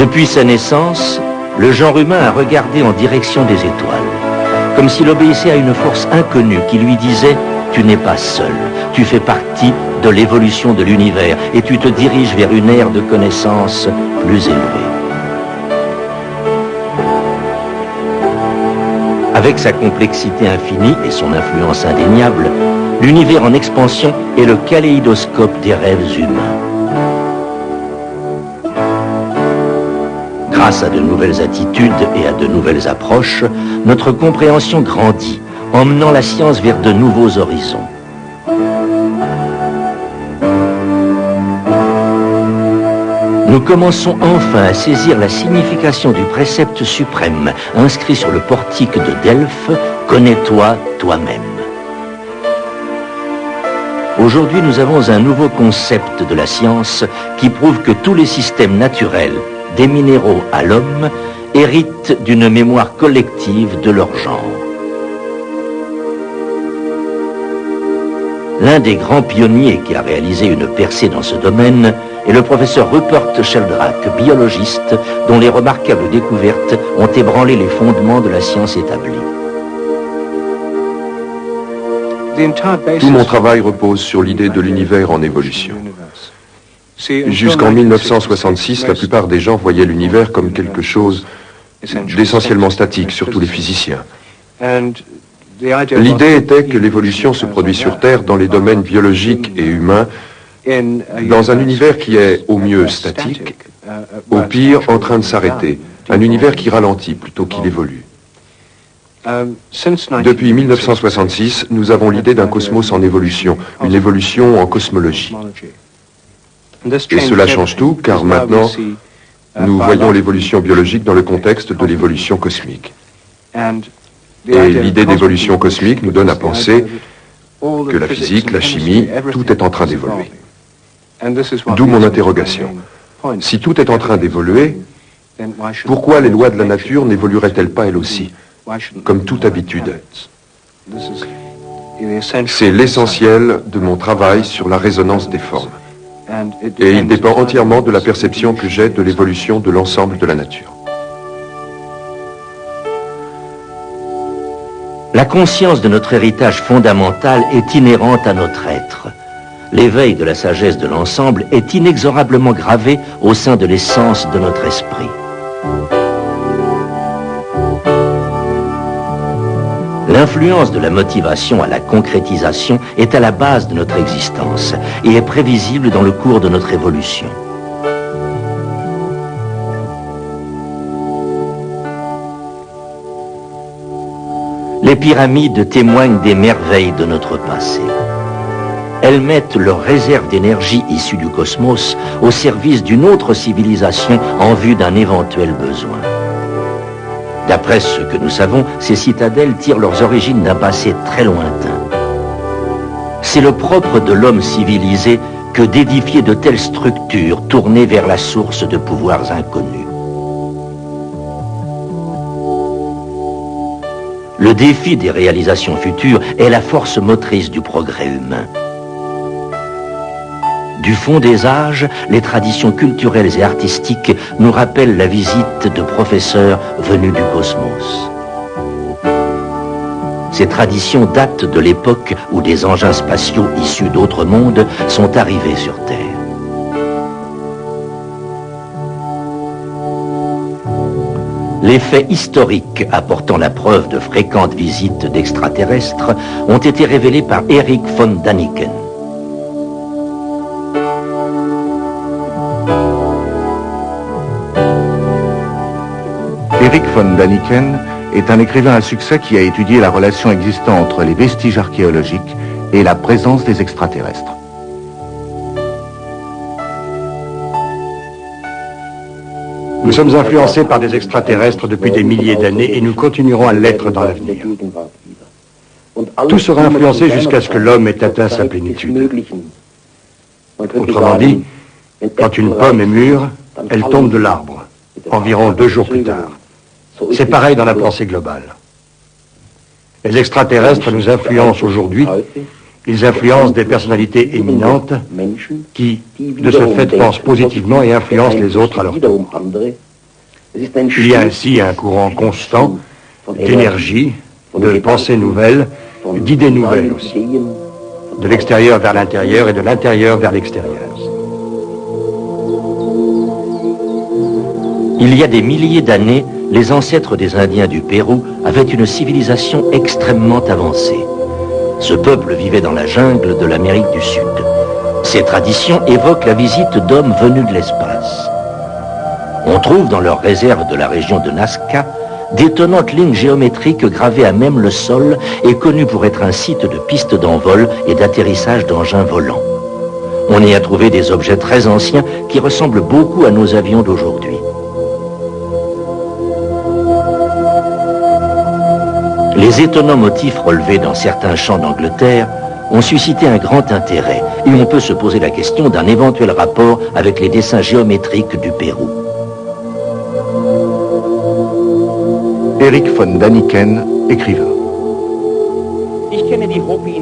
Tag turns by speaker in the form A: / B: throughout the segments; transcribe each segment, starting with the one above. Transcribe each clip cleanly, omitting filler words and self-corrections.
A: Depuis sa naissance, le genre humain a regardé en direction des étoiles, comme s'il obéissait à une force inconnue qui lui disait « Tu n'es pas seul, tu fais partie de l'évolution de l'univers et tu te diriges vers une ère de connaissance plus élevée. » Avec sa complexité infinie et son influence indéniable, l'univers en expansion est le kaléidoscope des rêves humains. Grâce à de nouvelles attitudes et à de nouvelles approches, notre compréhension grandit, emmenant la science vers de nouveaux horizons. Nous commençons enfin à saisir la signification du précepte suprême inscrit sur le portique de Delphes, « Connais-toi toi-même ». Aujourd'hui, nous avons un nouveau concept de la science qui prouve que tous les systèmes naturels, des minéraux à l'homme, héritent d'une mémoire collective de leur genre. L'un des grands pionniers qui a réalisé une percée dans ce domaine est le professeur Rupert Sheldrake, biologiste dont les remarquables découvertes ont ébranlé les fondements de la science établie.
B: Tout mon travail repose sur l'idée de l'univers en évolution. Jusqu'en 1966, la plupart des gens voyaient l'univers comme quelque chose d'essentiellement statique, surtout les physiciens. L'idée était que l'évolution se produit sur Terre dans les domaines biologiques et humains, dans un univers qui est au mieux statique, au pire en train de s'arrêter, un univers qui ralentit plutôt qu'il évolue. Depuis 1966, nous avons l'idée d'un cosmos en évolution, une évolution en cosmologie. Et cela change tout, car maintenant, nous voyons l'évolution biologique dans le contexte de l'évolution cosmique. Et l'idée d'évolution cosmique nous donne à penser que la physique, la chimie, tout est en train d'évoluer. D'où mon interrogation. Si tout est en train d'évoluer, pourquoi les lois de la nature n'évolueraient-elles pas elles aussi, comme toute habitude? C'est l'essentiel de mon travail sur la résonance des formes. Et il dépend entièrement de la perception que j'ai de l'évolution de l'ensemble de la nature.
A: La conscience de notre héritage fondamental est inhérente à notre être. L'éveil de la sagesse de l'ensemble est inexorablement gravé au sein de l'essence de notre esprit. L'influence de la motivation à la concrétisation est à la base de notre existence et est prévisible dans le cours de notre évolution. Les pyramides témoignent des merveilles de notre passé. Elles mettent leurs réserves d'énergie issues du cosmos au service d'une autre civilisation en vue d'un éventuel besoin. D'après ce que nous savons, ces citadelles tirent leurs origines d'un passé très lointain. C'est le propre de l'homme civilisé que d'édifier de telles structures tournées vers la source de pouvoirs inconnus. Le défi des réalisations futures est la force motrice du progrès humain. Du fond des âges, les traditions culturelles et artistiques nous rappellent la visite de professeurs venus du cosmos. Ces traditions datent de l'époque où des engins spatiaux issus d'autres mondes sont arrivés sur Terre. Les faits historiques apportant la preuve de fréquentes visites d'extraterrestres ont été révélés par Erich von Däniken.
C: Erich von Däniken est un écrivain à succès qui a étudié la relation existant entre les vestiges archéologiques et la présence des extraterrestres.
D: Nous sommes influencés par des extraterrestres depuis des milliers d'années et nous continuerons à l'être dans l'avenir. Tout sera influencé jusqu'à ce que l'homme ait atteint sa plénitude. Autrement dit, quand une pomme est mûre, elle tombe de l'arbre, environ 2 jours plus tard. C'est pareil dans la pensée globale. Les extraterrestres nous influencent aujourd'hui. Ils influencent des personnalités éminentes qui, de ce fait, pensent positivement et influencent les autres à leur tour. Il y a ainsi un courant constant d'énergie, de pensées nouvelles, d'idées nouvelles aussi, de l'extérieur vers l'intérieur et de l'intérieur vers l'extérieur.
A: Il y a des milliers d'années, les ancêtres des Indiens du Pérou avaient une civilisation extrêmement avancée. Ce peuple vivait dans la jungle de l'Amérique du Sud. Ces traditions évoquent la visite d'hommes venus de l'espace. On trouve dans leurs réserves de la région de Nazca d'étonnantes lignes géométriques gravées à même le sol et connues pour être un site de pistes d'envol et d'atterrissage d'engins volants. On y a trouvé des objets très anciens qui ressemblent beaucoup à nos avions d'aujourd'hui. Les étonnants motifs relevés dans certains champs d'Angleterre ont suscité un grand intérêt et on peut se poser la question d'un éventuel rapport avec les dessins géométriques du Pérou.
C: Erich von Däniken, écrivain.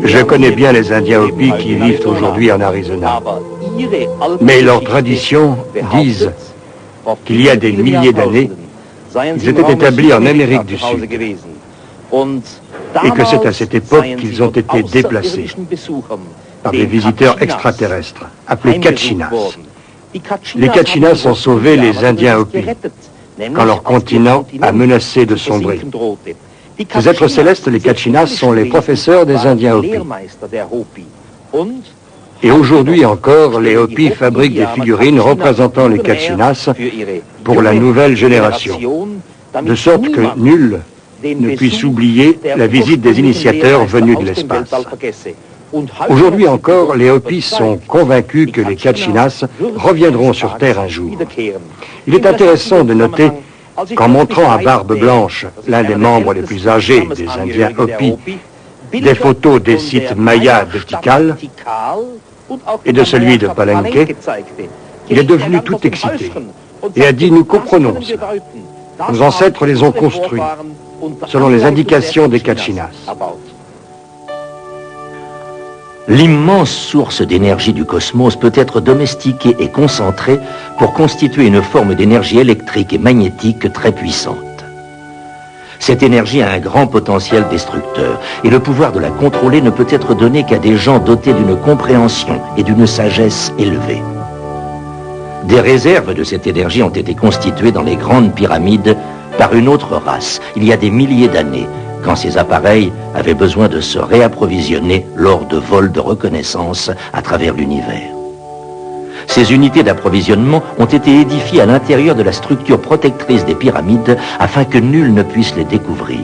D: Je connais bien les Indiens Hopi qui vivent aujourd'hui en Arizona. Mais leurs traditions disent qu'il y a des milliers d'années, ils étaient établis en Amérique du Sud. Et que c'est à cette époque qu'ils ont été déplacés par des visiteurs extraterrestres, appelés Kachinas. Les Kachinas ont sauvé les Indiens Hopi quand leur continent a menacé de sombrer. Ces êtres célestes, les Kachinas, sont les professeurs des Indiens Hopi. Et aujourd'hui encore, les Hopi fabriquent des figurines représentant les Kachinas pour la nouvelle génération, de sorte que nul ne puisse oublier la visite des initiateurs venus de l'espace. Aujourd'hui encore, les Hopis sont convaincus que les Kachinas reviendront sur Terre un jour. Il est intéressant de noter qu'en montrant à barbe blanche l'un des membres les plus âgés des Indiens Hopi des photos des sites mayas de Tikal et de celui de Palenque, il est devenu tout excité et a dit « Nous comprenons cela. Nos ancêtres les ont construits selon les indications des Kachinas. »
A: L'immense source d'énergie du cosmos peut être domestiquée et concentrée pour constituer une forme d'énergie électrique et magnétique très puissante. Cette énergie a un grand potentiel destructeur et le pouvoir de la contrôler ne peut être donné qu'à des gens dotés d'une compréhension et d'une sagesse élevée. Des réserves de cette énergie ont été constituées dans les grandes pyramides par une autre race, il y a des milliers d'années, quand ces appareils avaient besoin de se réapprovisionner lors de vols de reconnaissance à travers l'univers. Ces unités d'approvisionnement ont été édifiées à l'intérieur de la structure protectrice des pyramides afin que nul ne puisse les découvrir.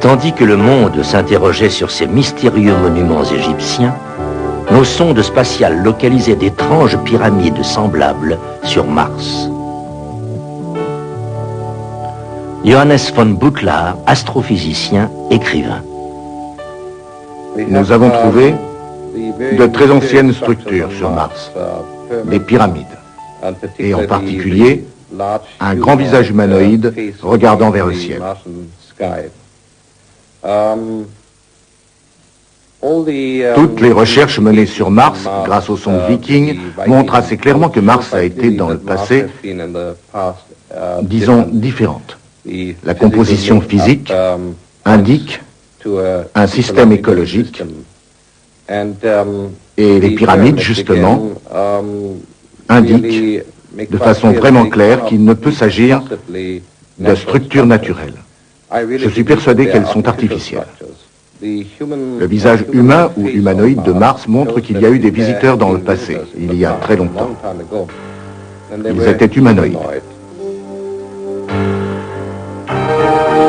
A: Tandis que le monde s'interrogeait sur ces mystérieux monuments égyptiens, nos sondes spatiales localisaient d'étranges pyramides semblables sur Mars. Johannes von Buchlar, astrophysicien, écrivain.
C: Nous avons trouvé de très anciennes structures sur Mars, des pyramides, et en particulier un grand visage humanoïde regardant vers le ciel. Toutes les recherches menées sur Mars grâce aux sondes Viking montrent assez clairement que Mars a été dans le passé, disons, différente. La composition physique indique un système écologique et les pyramides, justement, indiquent de façon vraiment claire qu'il ne peut s'agir de structures naturelles. Je suis persuadé qu'elles sont artificielles. Le visage humain ou humanoïde de Mars montre qu'il y a eu des visiteurs dans le passé, il y a très longtemps. Ils étaient humanoïdes.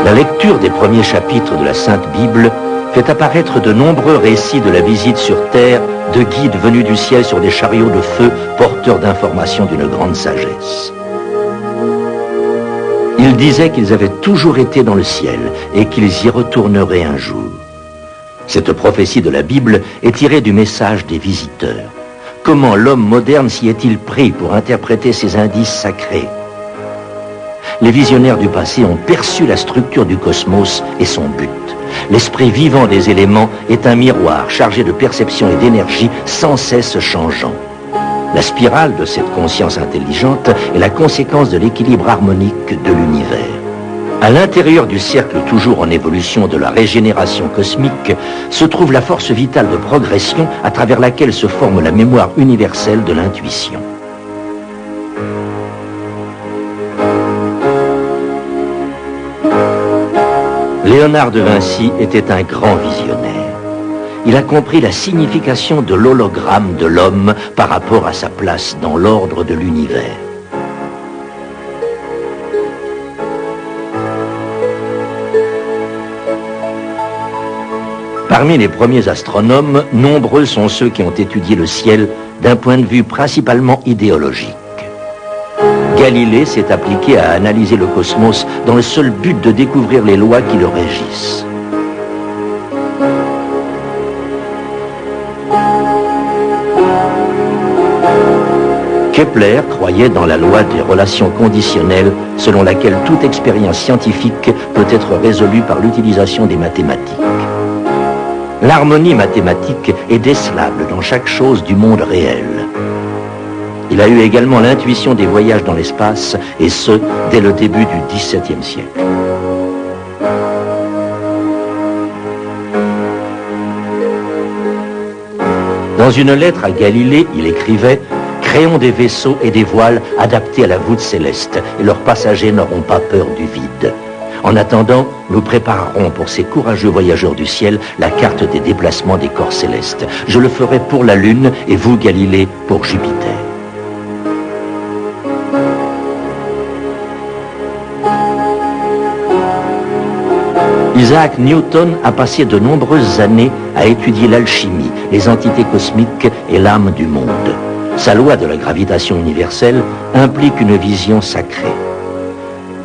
A: La lecture des premiers chapitres de la Sainte Bible fait apparaître de nombreux récits de la visite sur Terre de guides venus du ciel sur des chariots de feu porteurs d'informations d'une grande sagesse. Ils disaient qu'ils avaient toujours été dans le ciel et qu'ils y retourneraient un jour. Cette prophétie de la Bible est tirée du message des visiteurs. Comment l'homme moderne s'y est-il pris pour interpréter ces indices sacrés ? Les visionnaires du passé ont perçu la structure du cosmos et son but. L'esprit vivant des éléments est un miroir chargé de perception et d'énergie sans cesse changeant. La spirale de cette conscience intelligente est la conséquence de l'équilibre harmonique de l'univers. À l'intérieur du cercle toujours en évolution de la régénération cosmique se trouve la force vitale de progression à travers laquelle se forme la mémoire universelle de l'intuition. Léonard de Vinci était un grand visionnaire. Il a compris la signification de l'hologramme de l'homme par rapport à sa place dans l'ordre de l'univers. Parmi les premiers astronomes, nombreux sont ceux qui ont étudié le ciel d'un point de vue principalement idéologique. Galilée s'est appliqué à analyser le cosmos dans le seul but de découvrir les lois qui le régissent. Kepler croyait dans la loi des relations conditionnelles selon laquelle toute expérience scientifique peut être résolue par l'utilisation des mathématiques. L'harmonie mathématique est décelable dans chaque chose du monde réel. Il a eu également l'intuition des voyages dans l'espace, et ce, dès le début du XVIIe siècle. Dans une lettre à Galilée, il écrivait « Créons des vaisseaux et des voiles adaptés à la voûte céleste, et leurs passagers n'auront pas peur du vide. En attendant, nous préparerons pour ces courageux voyageurs du ciel la carte des déplacements des corps célestes. Je le ferai pour la Lune, et vous, Galilée, pour Jupiter. » Isaac Newton a passé de nombreuses années à étudier l'alchimie, les entités cosmiques et l'âme du monde. Sa loi de la gravitation universelle implique une vision sacrée.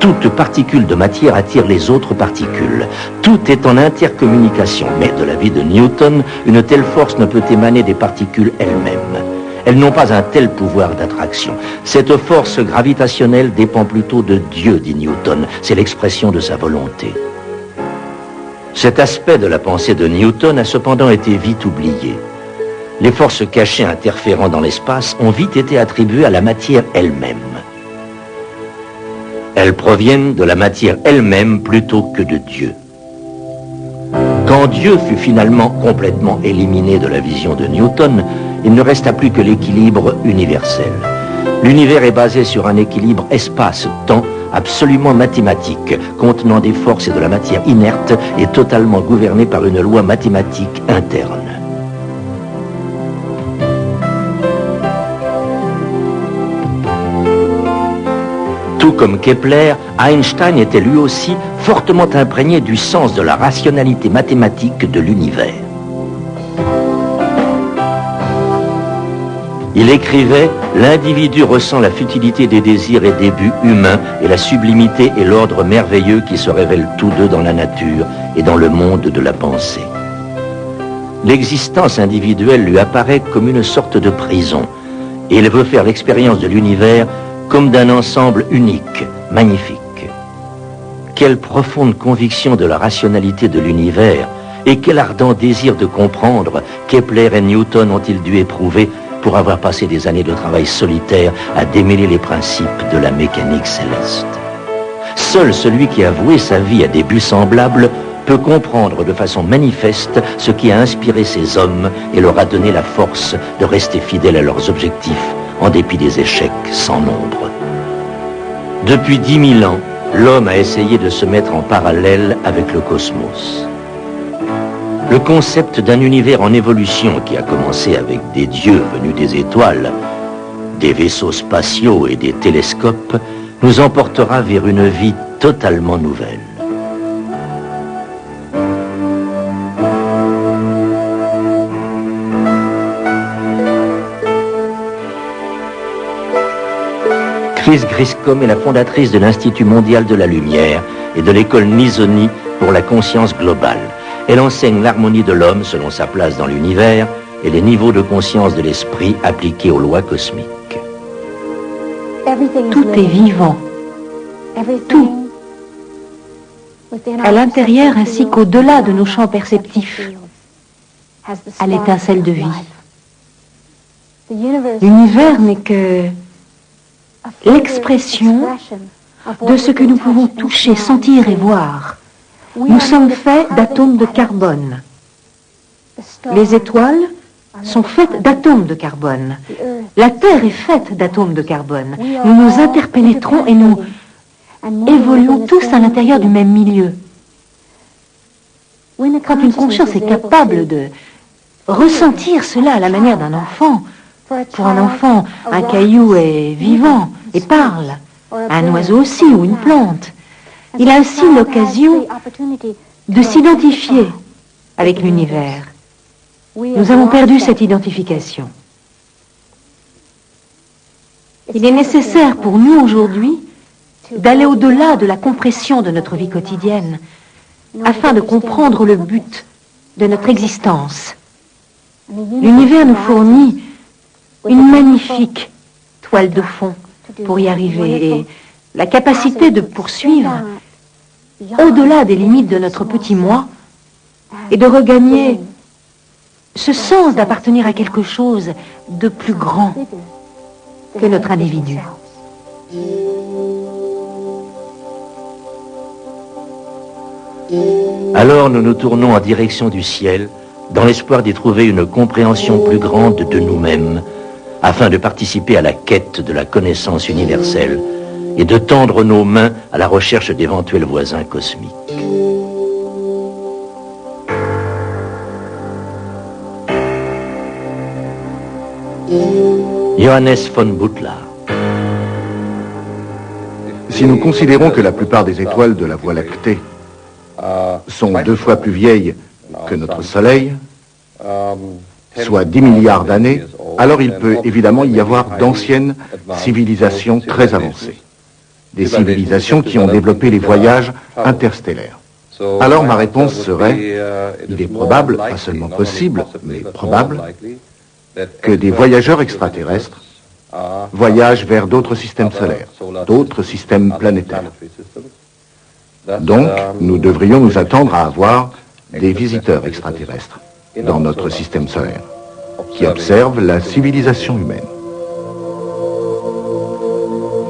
A: Toute particule de matière attire les autres particules. Tout est en intercommunication, mais de l'avis de Newton, une telle force ne peut émaner des particules elles-mêmes. Elles n'ont pas un tel pouvoir d'attraction. Cette force gravitationnelle dépend plutôt de Dieu, dit Newton. C'est l'expression de sa volonté. Cet aspect de la pensée de Newton a cependant été vite oublié. Les forces cachées interférant dans l'espace ont vite été attribuées à la matière elle-même. Elles proviennent de la matière elle-même plutôt que de Dieu. Quand Dieu fut finalement complètement éliminé de la vision de Newton, il ne resta plus que l'équilibre universel. L'univers est basé sur un équilibre espace-temps absolument mathématique, contenant des forces et de la matière inerte et totalement gouverné par une loi mathématique interne. Tout comme Kepler, Einstein était lui aussi fortement imprégné du sens de la rationalité mathématique de l'univers. Il écrivait « L'individu ressent la futilité des désirs et des buts humains et la sublimité et l'ordre merveilleux qui se révèlent tous deux dans la nature et dans le monde de la pensée. L'existence individuelle lui apparaît comme une sorte de prison et il veut faire l'expérience de l'univers comme d'un ensemble unique, magnifique. Quelle profonde conviction de la rationalité de l'univers et quel ardent désir de comprendre Kepler et Newton ont-ils dû éprouver pour avoir passé des années de travail solitaire à démêler les principes de la mécanique céleste. Seul celui qui a voué sa vie à des buts semblables peut comprendre de façon manifeste ce qui a inspiré ces hommes et leur a donné la force de rester fidèles à leurs objectifs en dépit des échecs sans nombre. Depuis 10 000 ans, l'homme a essayé de se mettre en parallèle avec le cosmos. Le concept d'un univers en évolution qui a commencé avec des dieux venus des étoiles, des vaisseaux spatiaux et des télescopes, nous emportera vers une vie totalement nouvelle. Chris Griscom est la fondatrice de l'Institut mondial de la lumière et de l'école Nizhoni pour la conscience globale. Elle enseigne l'harmonie de l'homme selon sa place dans l'univers et les niveaux de conscience de l'esprit appliqués aux lois cosmiques.
E: Tout est vivant. Tout. À l'intérieur ainsi qu'au-delà de nos champs perceptifs. À l'étincelle de vie. L'univers n'est que l'expression de ce que nous pouvons toucher, sentir et voir. Nous sommes faits d'atomes de carbone. Les étoiles sont faites d'atomes de carbone. La Terre est faite d'atomes de carbone. Nous nous interpénétrons et nous évoluons tous à l'intérieur du même milieu. Quand une conscience est capable de ressentir cela à la manière d'un enfant, pour un enfant, un caillou est vivant et parle, un oiseau aussi ou une plante. Il a aussi l'occasion de s'identifier avec l'univers. Nous avons perdu cette identification. Il est nécessaire pour nous aujourd'hui d'aller au-delà de la compression de notre vie quotidienne afin de comprendre le but de notre existence. L'univers nous fournit une magnifique toile de fond pour y arriver et la capacité de poursuivre au-delà des limites de notre petit moi et de regagner ce sens d'appartenir à quelque chose de plus grand que notre individu.
A: Alors nous nous tournons en direction du ciel, dans l'espoir d'y trouver une compréhension plus grande de nous-mêmes, afin de participer à la quête de la connaissance universelle et de tendre nos mains à la recherche d'éventuels voisins cosmiques. Johannes von Butler.
C: Si nous considérons que la plupart des étoiles de la Voie lactée sont 2 fois plus vieilles que notre Soleil, soit 10 milliards d'années, alors il peut évidemment y avoir d'anciennes civilisations très avancées. Des civilisations qui ont développé les voyages interstellaires. Alors ma réponse serait, il est probable, pas seulement possible, mais probable, que des voyageurs extraterrestres voyagent vers d'autres systèmes solaires, d'autres systèmes planétaires. Donc, nous devrions nous attendre à avoir des visiteurs extraterrestres dans notre système solaire, qui observent la civilisation humaine.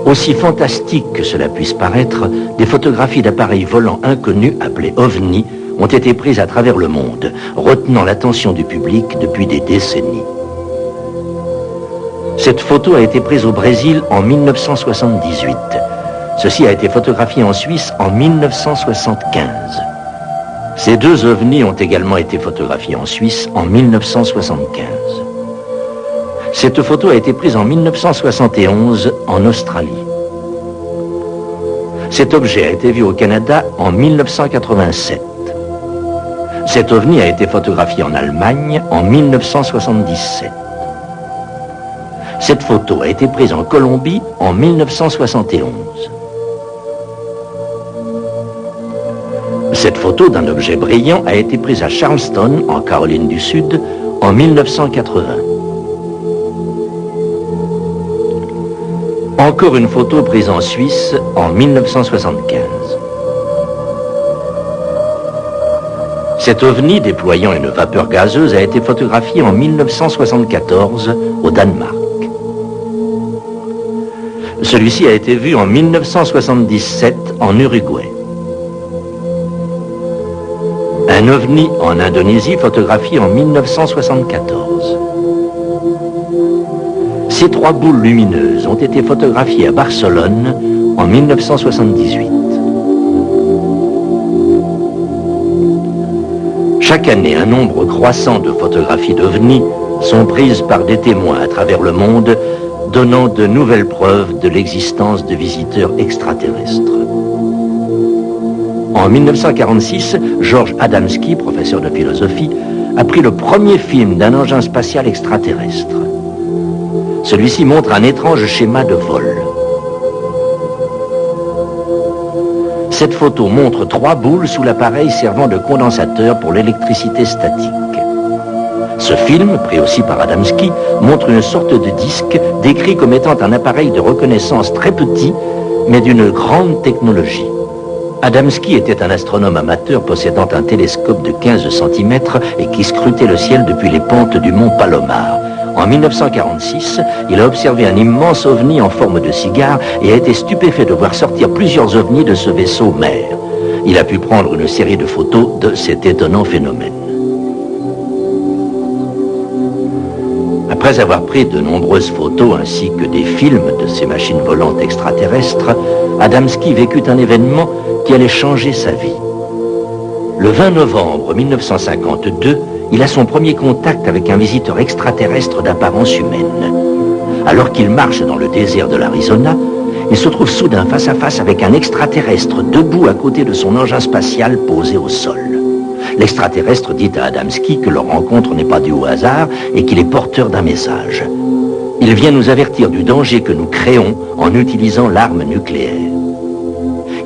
A: Aussi fantastique que cela puisse paraître, des photographies d'appareils volants inconnus appelés OVNI ont été prises à travers le monde, retenant l'attention du public depuis des décennies. Cette photo a été prise au Brésil en 1978. Ceci a été photographié en Suisse en 1975. Ces 2 ovnis ont également été photographiés en Suisse en 1975. Cette photo a été prise en 1971 en Australie. Cet objet a été vu au Canada en 1987. Cet ovni a été photographié en Allemagne en 1977. Cette photo a été prise en Colombie en 1971. Cette photo d'un objet brillant a été prise à Charleston, en Caroline du Sud, en 1980. Encore une photo prise en Suisse en 1975. Cet ovni déployant une vapeur gazeuse a été photographié en 1974 au Danemark. Celui-ci a été vu en 1977 en Uruguay. Un ovni en Indonésie photographié en 1974. Ces 3 boules lumineuses ont été photographiées à Barcelone en 1978. Chaque année, un nombre croissant de photographies d'ovnis sont prises par des témoins à travers le monde, donnant de nouvelles preuves de l'existence de visiteurs extraterrestres. En 1946, George Adamski, professeur de philosophie, a pris le premier film d'un engin spatial extraterrestre. Celui-ci montre un étrange schéma de vol. Cette photo montre 3 boules sous l'appareil servant de condensateur pour l'électricité statique. Ce film, pris aussi par Adamski, montre une sorte de disque décrit comme étant un appareil de reconnaissance très petit, mais d'une grande technologie. Adamski était un astronome amateur possédant un télescope de 15 cm et qui scrutait le ciel depuis les pentes du mont Palomar, En 1946, il a observé un immense ovni en forme de cigare et a été stupéfait de voir sortir plusieurs ovnis de ce vaisseau mère. Il a pu prendre une série de photos de cet étonnant phénomène. Après avoir pris de nombreuses photos ainsi que des films de ces machines volantes extraterrestres, Adamski vécut un événement qui allait changer sa vie. Le 20 novembre 1952, il a son premier contact avec un visiteur extraterrestre d'apparence humaine. Alors qu'il marche dans le désert de l'Arizona, il se trouve soudain face à face avec un extraterrestre debout à côté de son engin spatial posé au sol. L'extraterrestre dit à Adamski que leur rencontre n'est pas due au hasard et qu'il est porteur d'un message. Il vient nous avertir du danger que nous créons en utilisant l'arme nucléaire.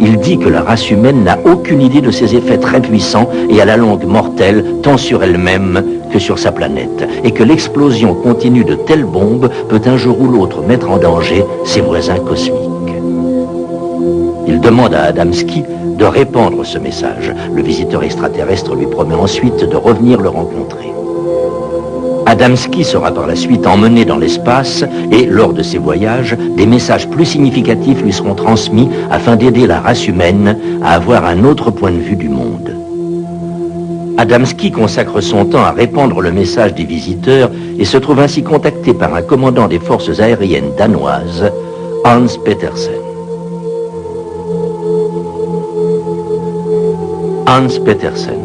A: Il dit que la race humaine n'a aucune idée de ses effets très puissants et à la longue mortels tant sur elle-même que sur sa planète, et que l'explosion continue de telles bombes peut un jour ou l'autre mettre en danger ses voisins cosmiques. Il demande à Adamski de répandre ce message. Le visiteur extraterrestre lui promet ensuite de revenir le rencontrer. Adamski sera par la suite emmené dans l'espace et, lors de ses voyages, des messages plus significatifs lui seront transmis afin d'aider la race humaine à avoir un autre point de vue du monde. Adamski consacre son temps à répandre le message des visiteurs et se trouve ainsi contacté par un commandant des forces aériennes danoises, Hans Petersen. Hans Petersen.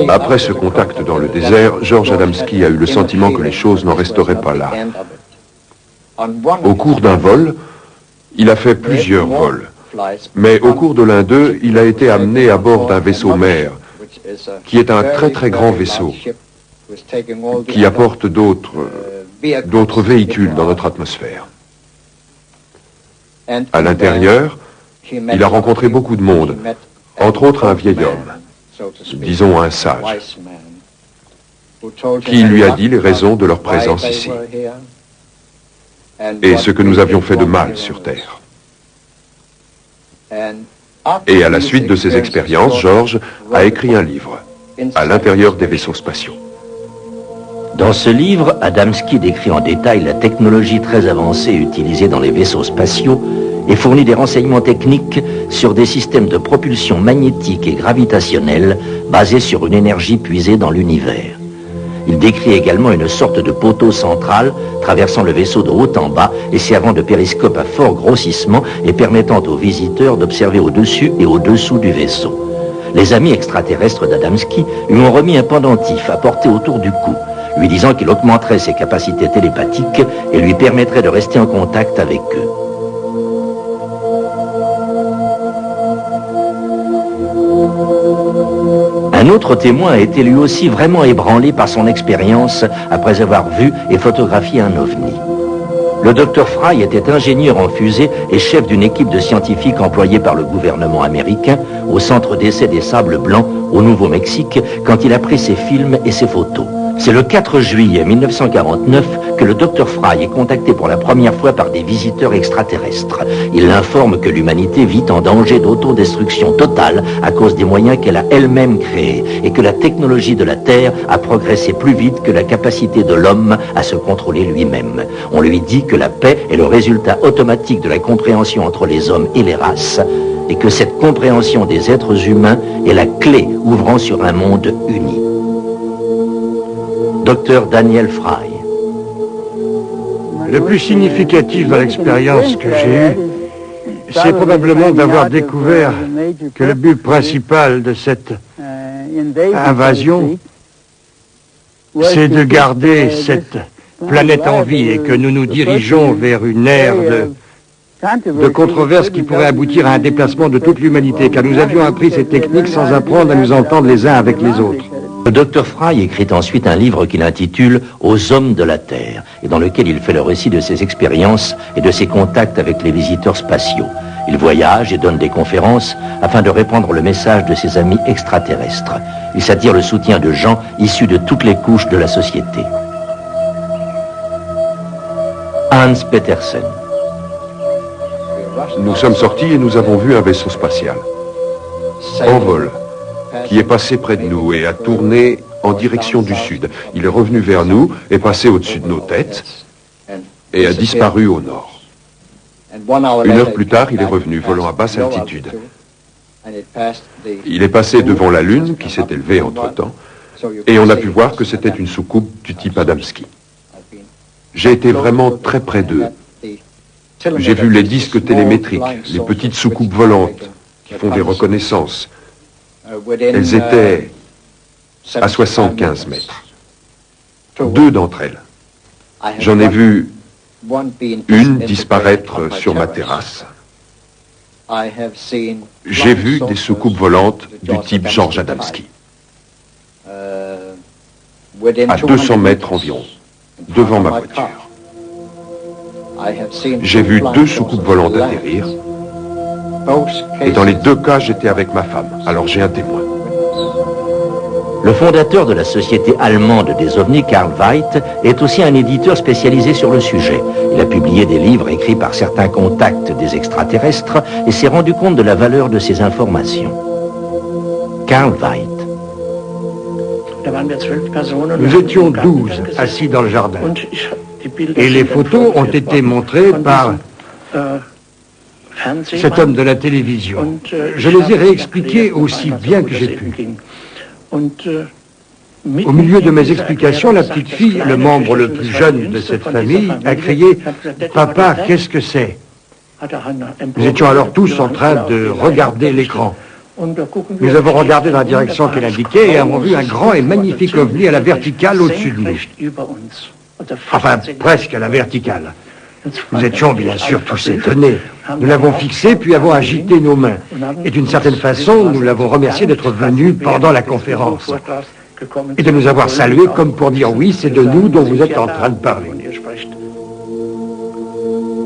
B: Après ce contact dans le désert, George Adamski a eu le sentiment que les choses n'en resteraient pas là. Au cours d'un vol, il a fait plusieurs vols, mais au cours de l'un d'eux, il a été amené à bord d'un vaisseau mère, qui est un très très grand vaisseau, qui apporte d'autres véhicules dans notre atmosphère. À l'intérieur, il a rencontré beaucoup de monde, entre autres un vieil homme, disons un sage, qui lui a dit les raisons de leur présence ici et ce que nous avions fait de mal sur Terre. Et à la suite de ces expériences, George a écrit un livre, À l'intérieur des vaisseaux spatiaux.
A: Dans ce livre, Adamski décrit en détail la technologie très avancée utilisée dans les vaisseaux spatiaux et fournit des renseignements techniques sur des systèmes de propulsion magnétique et gravitationnelle basés sur une énergie puisée dans l'univers. Il décrit également une sorte de poteau central traversant le vaisseau de haut en bas et servant de périscope à fort grossissement et permettant aux visiteurs d'observer au-dessus et au-dessous du vaisseau. Les amis extraterrestres d'Adamski lui ont remis un pendentif à porter autour du cou, lui disant qu'il augmenterait ses capacités télépathiques et lui permettrait de rester en contact avec eux. Un autre témoin a été lui aussi vraiment ébranlé par son expérience après avoir vu et photographié un ovni. Le docteur Fry était ingénieur en fusée et chef d'une équipe de scientifiques employés par le gouvernement américain au centre d'essai des Sables Blancs au Nouveau-Mexique quand il a pris ses films et ses photos. C'est le 4 juillet 1949 que le docteur Fry est contacté pour la première fois par des visiteurs extraterrestres. Il l'informe que l'humanité vit en danger d'autodestruction totale à cause des moyens qu'elle a elle-même créés et que la technologie de la Terre a progressé plus vite que la capacité de l'homme à se contrôler lui-même. On lui dit que la paix est le résultat automatique de la compréhension entre les hommes et les races et que cette compréhension des êtres humains est la clé ouvrant sur un monde uni. Docteur Daniel Fry.
D: Le plus significatif dans l'expérience que j'ai eue, c'est probablement d'avoir découvert que le but principal de cette invasion, c'est de garder cette planète en vie et que nous nous dirigeons vers une ère de controverses qui pourrait aboutir à un déplacement de toute l'humanité, car nous avions appris ces techniques sans apprendre à nous entendre les uns avec les autres.
A: Le docteur Fry écrit ensuite un livre qu'il intitule « Aux hommes de la Terre » et dans lequel il fait le récit de ses expériences et de ses contacts avec les visiteurs spatiaux. Il voyage et donne des conférences afin de répandre le message de ses amis extraterrestres. Il s'attire le soutien de gens issus de toutes les couches de la société. Hans Petersen.
B: Nous sommes sortis et nous avons vu un vaisseau spatial en vol qui est passé près de nous et a tourné en direction du sud. Il est revenu vers nous, est passé au-dessus de nos têtes et a disparu au nord. 1 heure plus tard, il est revenu, volant à basse altitude. Il est passé devant la Lune, qui s'est élevée entre-temps, et on a pu voir que c'était une soucoupe du type Adamski. J'ai été vraiment très près d'eux. J'ai vu les disques télémétriques, les petites soucoupes volantes qui font des reconnaissances. Elles étaient à 75 mètres. 2 d'entre elles. J'en ai vu une disparaître sur ma terrasse. J'ai vu des soucoupes volantes du type George Adamski. À 200 mètres environ, devant ma voiture. J'ai vu 2 soucoupes volantes atterrir. Et dans les 2 cas, j'étais avec ma femme. Alors j'ai un témoin.
A: Le fondateur de la société allemande des ovnis, Karl Veit, est aussi un éditeur spécialisé sur le sujet. Il a publié des livres écrits par certains contacts des extraterrestres et s'est rendu compte de la valeur de ces informations. Karl Veit.
D: Nous étions 12 assis dans le jardin. Et les photos ont été montrées par cet homme de la télévision. Je les ai réexpliquées aussi bien que j'ai pu. Au milieu de mes explications, la petite fille, le membre le plus jeune de cette famille, a crié « Papa, qu'est-ce que c'est ?» Nous étions alors tous en train de regarder l'écran. Nous avons regardé dans la direction qu'elle indiquait et avons vu un grand et magnifique ovni à la verticale au-dessus de nous. Enfin, presque à la verticale. Nous étions bien sûr tous étonnés. Nous l'avons fixé, puis avons agité nos mains. Et d'une certaine façon, nous l'avons remercié d'être venu pendant la conférence. Et de nous avoir salués comme pour dire oui, c'est de nous dont vous êtes en train de parler.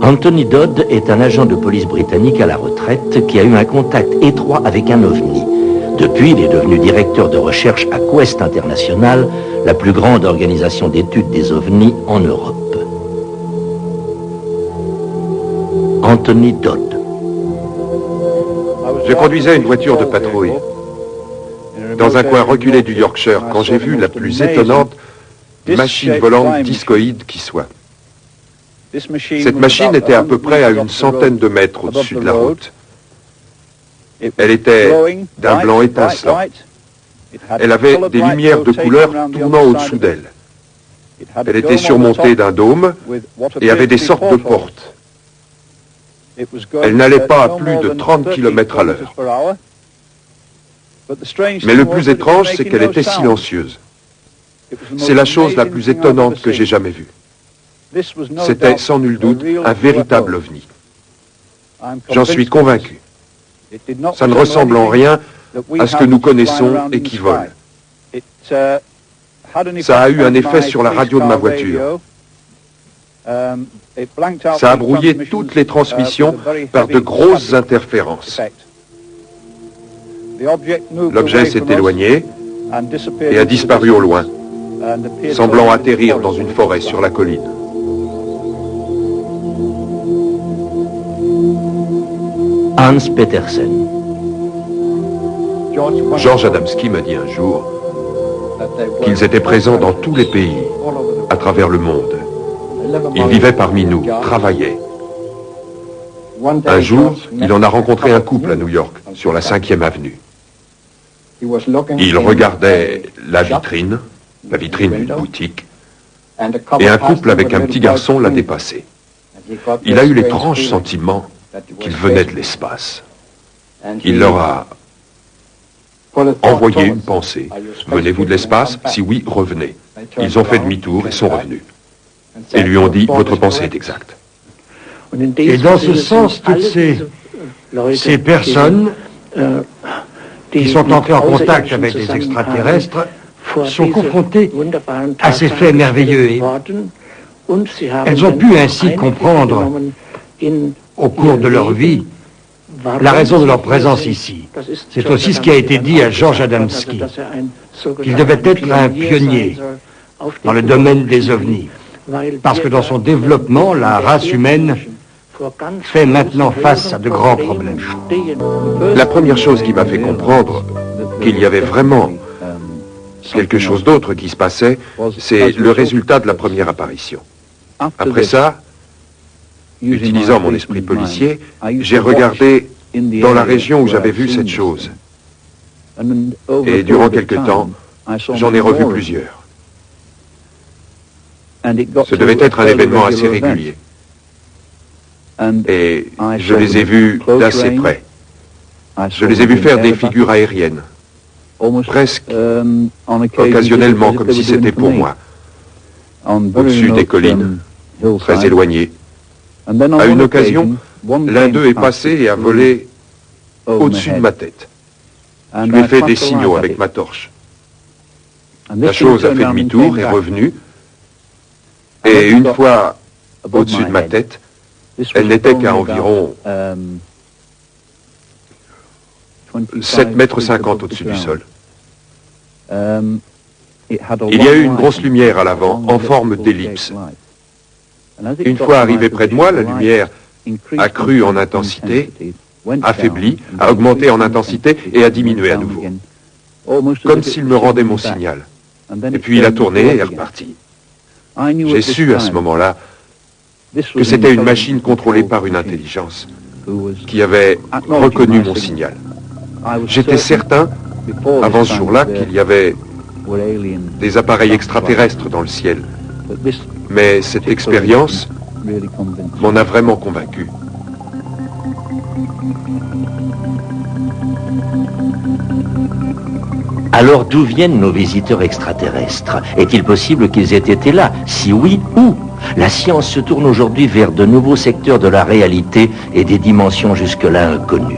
A: Anthony Dodd est un agent de police britannique à la retraite qui a eu un contact étroit avec un ovni. Depuis, il est devenu directeur de recherche à Quest International, la plus grande organisation d'études des ovnis en Europe. Anthony Dodd.
B: Je conduisais une voiture de patrouille dans un coin reculé du Yorkshire quand j'ai vu la plus étonnante machine volante discoïde qui soit. Cette machine était à peu près à une centaine de mètres au-dessus de la route. Elle était d'un blanc étincelant. Elle avait des lumières de couleur tournant au-dessous d'elle. Elle était surmontée d'un dôme et avait des sortes de portes. Elle n'allait pas à plus de 30 km à l'heure. Mais le plus étrange, c'est qu'elle était silencieuse. C'est la chose la plus étonnante que j'ai jamais vue. C'était sans nul doute un véritable ovni. J'en suis convaincu. Ça ne ressemble en rien à ce que nous connaissons et qui vole. Ça a eu un effet sur la radio de ma voiture. Ça a brouillé toutes les transmissions par de grosses interférences. L'objet s'est éloigné et a disparu au loin, semblant atterrir dans une forêt sur la colline.
A: Hans Petersen.
B: George Adamski m'a dit un jour qu'ils étaient présents dans tous les pays, à travers le monde. Ils vivaient parmi nous, travaillaient. Un jour, il en a rencontré un couple à New York, sur la 5e avenue. Il regardait la vitrine d'une boutique, et un couple avec un petit garçon l'a dépassé. Il a eu l'étrange sentiment qu'il venait de l'espace. Il leur a envoyé une pensée. Venez-vous de l'espace? Si oui, revenez. Ils ont fait demi-tour et sont revenus. Et lui ont dit, votre pensée est exacte.
D: Et dans ce sens, toutes ces personnes qui sont entrées en contact avec les extraterrestres sont confrontées à ces faits merveilleux. Et elles ont pu ainsi comprendre, au cours de leur vie, la raison de leur présence ici. C'est aussi ce qui a été dit à George Adamski, qu'il devait être un pionnier dans le domaine des ovnis, parce que dans son développement, la race humaine fait maintenant face à de grands problèmes.
B: La première chose qui m'a fait comprendre qu'il y avait vraiment quelque chose d'autre qui se passait, c'est le résultat de la première apparition. Après ça, utilisant mon esprit policier, j'ai regardé dans la région où j'avais vu cette chose. Et durant quelque temps, j'en ai revu plusieurs. Ce devait être un événement assez régulier. Et je les ai vus d'assez près. Je les ai vus faire des figures aériennes, presque occasionnellement, comme si c'était pour moi, au-dessus des collines, très éloignées. À une occasion, l'un d'eux est passé et a volé au-dessus de ma tête. Je lui ai fait des signaux avec ma torche. La chose a fait demi-tour, est revenue, et une fois au-dessus de ma tête, elle n'était qu'à environ 7,50 mètres au-dessus du sol. Il y a eu une grosse lumière à l'avant, en forme d'ellipse. Une fois arrivé près de moi, la lumière a cru en intensité, affaibli, a augmenté en intensité et a diminué à nouveau. Comme s'il me rendait mon signal. Et puis il a tourné et est reparti. J'ai su à ce moment-là que c'était une machine contrôlée par une intelligence qui avait reconnu mon signal. J'étais certain, avant ce jour-là, qu'il y avait des appareils extraterrestres dans le ciel. Mais cette expérience m'en a vraiment convaincu.
A: Alors d'où viennent nos visiteurs extraterrestres? Est-il possible qu'ils aient été là? Si oui, où? La science se tourne aujourd'hui vers de nouveaux secteurs de la réalité et des dimensions jusque-là inconnues.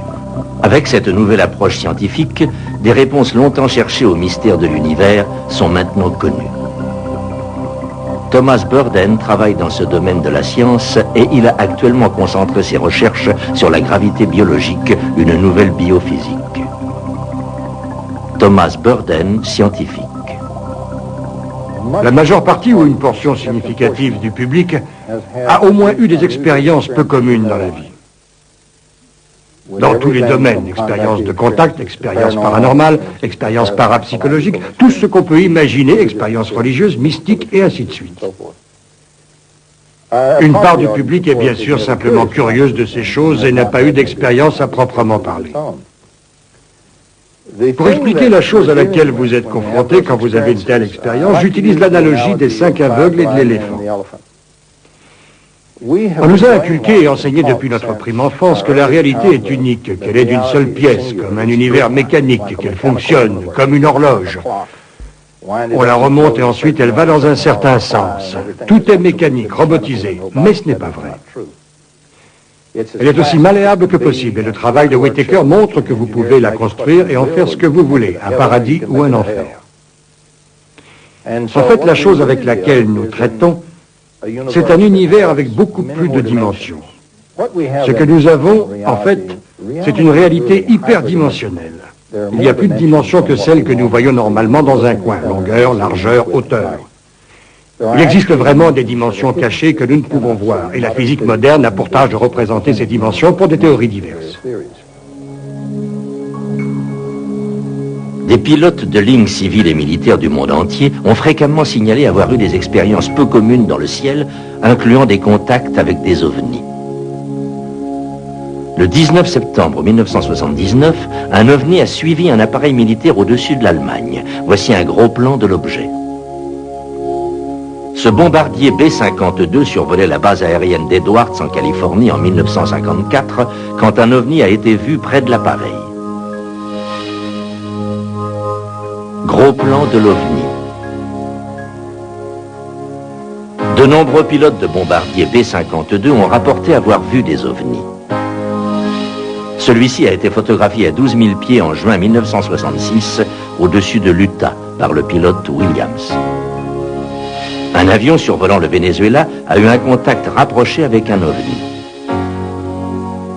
A: Avec cette nouvelle approche scientifique, des réponses longtemps cherchées au mystère de l'univers sont maintenant connues. Thomas Burdon travaille dans ce domaine de la science et il a actuellement concentré ses recherches sur la gravité biologique, une nouvelle biophysique. Thomas Burdon, scientifique.
D: La majeure partie ou une portion significative du public a au moins eu des expériences peu communes dans la vie. Dans tous les domaines, expériences de contact, expériences paranormales, expériences parapsychologiques, tout ce qu'on peut imaginer, expériences religieuses, mystiques et ainsi de suite. Une part du public est bien sûr simplement curieuse de ces choses et n'a pas eu d'expérience à proprement parler. Pour expliquer la chose à laquelle vous êtes confronté quand vous avez une telle expérience, j'utilise l'analogie des 5 aveugles et de l'éléphant. On nous a inculqué et enseigné depuis notre prime enfance que la réalité est unique, qu'elle est d'une seule pièce, comme un univers mécanique, qu'elle fonctionne comme une horloge. On la remonte et ensuite elle va dans un certain sens. Tout est mécanique, robotisé, mais ce n'est pas vrai. Elle est aussi malléable que possible et le travail de Whittaker montre que vous pouvez la construire et en faire ce que vous voulez, un paradis ou un enfer. En fait, la chose avec laquelle nous traitons, c'est un univers avec beaucoup plus de dimensions. Ce que nous avons, en fait, c'est une réalité hyperdimensionnelle. Il y a plus de dimensions que celles que nous voyons normalement dans un coin, longueur, largeur, hauteur. Il existe vraiment des dimensions cachées que nous ne pouvons voir, et la physique moderne a pour tâche de représenter ces dimensions pour des théories diverses.
A: Des pilotes de lignes civiles et militaires du monde entier ont fréquemment signalé avoir eu des expériences peu communes dans le ciel, incluant des contacts avec des ovnis. Le 19 septembre 1979, un ovni a suivi un appareil militaire au-dessus de l'Allemagne. Voici un gros plan de l'objet. Ce bombardier B-52 survolait la base aérienne d'Edwards en Californie en 1954, quand un ovni a été vu près de l'appareil. Gros plan de l'OVNI. De nombreux pilotes de bombardiers B-52 ont rapporté avoir vu des ovnis. Celui-ci a été photographié à 12 000 pieds en juin 1966, au-dessus de l'Utah, par le pilote Williams. Un avion survolant le Venezuela a eu un contact rapproché avec un ovni.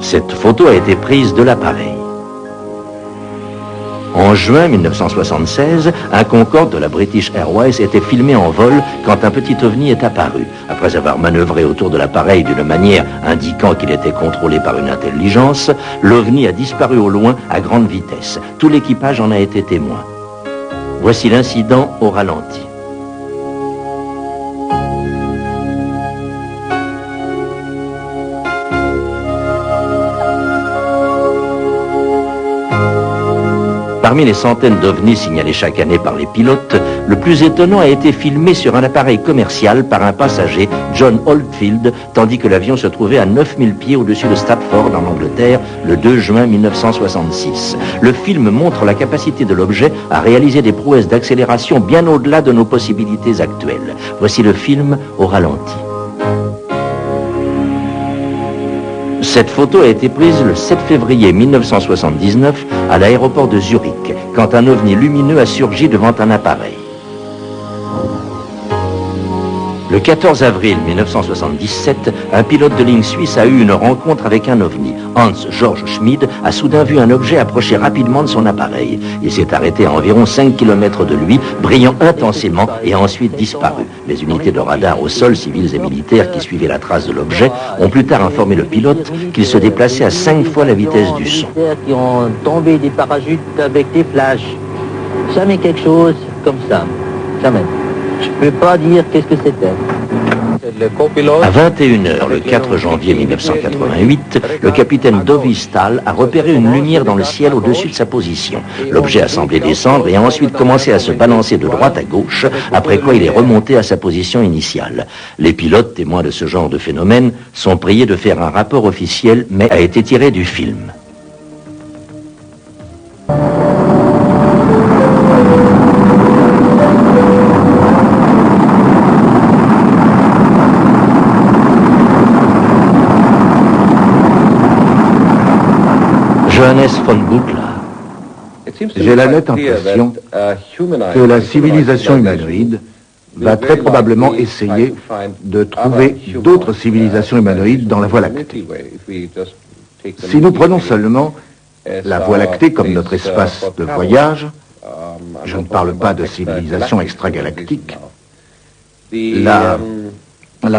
A: Cette photo a été prise de l'appareil. En juin 1976, un Concorde de la British Airways était filmé en vol quand un petit ovni est apparu. Après avoir manœuvré autour de l'appareil d'une manière indiquant qu'il était contrôlé par une intelligence, l'ovni a disparu au loin à grande vitesse. Tout l'équipage en a été témoin. Voici l'incident au ralenti. Parmi les centaines d'ovnis signalés chaque année par les pilotes, le plus étonnant a été filmé sur un appareil commercial par un passager, John Oldfield, tandis que l'avion se trouvait à 9000 pieds au-dessus de Stratford, en Angleterre, le 2 juin 1966. Le film montre la capacité de l'objet à réaliser des prouesses d'accélération bien au-delà de nos possibilités actuelles. Voici le film au ralenti. Cette photo a été prise le 7 février 1979 à l'aéroport de Zurich, quand un ovni lumineux a surgi devant un appareil. Le 14 avril 1977, un pilote de ligne suisse a eu une rencontre avec un ovni. Hans-Georg Schmid a soudain vu un objet approcher rapidement de son appareil. Il s'est arrêté à environ 5 km de lui, brillant intensément et a ensuite disparu. Les unités de radar au sol, civiles et militaires qui suivaient la trace de l'objet, ont plus tard informé le pilote qu'il se déplaçait à 5 fois la vitesse du son.
F: Qui ont tombé des parachutes avec des flashs. Jamais quelque chose comme ça. Jamais. Je ne peux pas dire qu'est-ce que c'était.
A: À 21h, le 4 janvier 1988, le capitaine Dovi Stahl a repéré une lumière dans le ciel au-dessus de sa position. L'objet a semblé descendre et a ensuite commencé à se balancer de droite à gauche, après quoi il est remonté à sa position initiale. Les pilotes, témoins de ce genre de phénomène, sont priés de faire un rapport officiel, mais a été tiré du film. Johannes von Butler.
C: J'ai la nette impression que la civilisation humanoïde va très probablement essayer de trouver d'autres civilisations humanoïdes dans la Voie lactée. Si nous prenons seulement la Voie lactée comme notre espace de voyage, je ne parle pas de civilisation extragalactique, la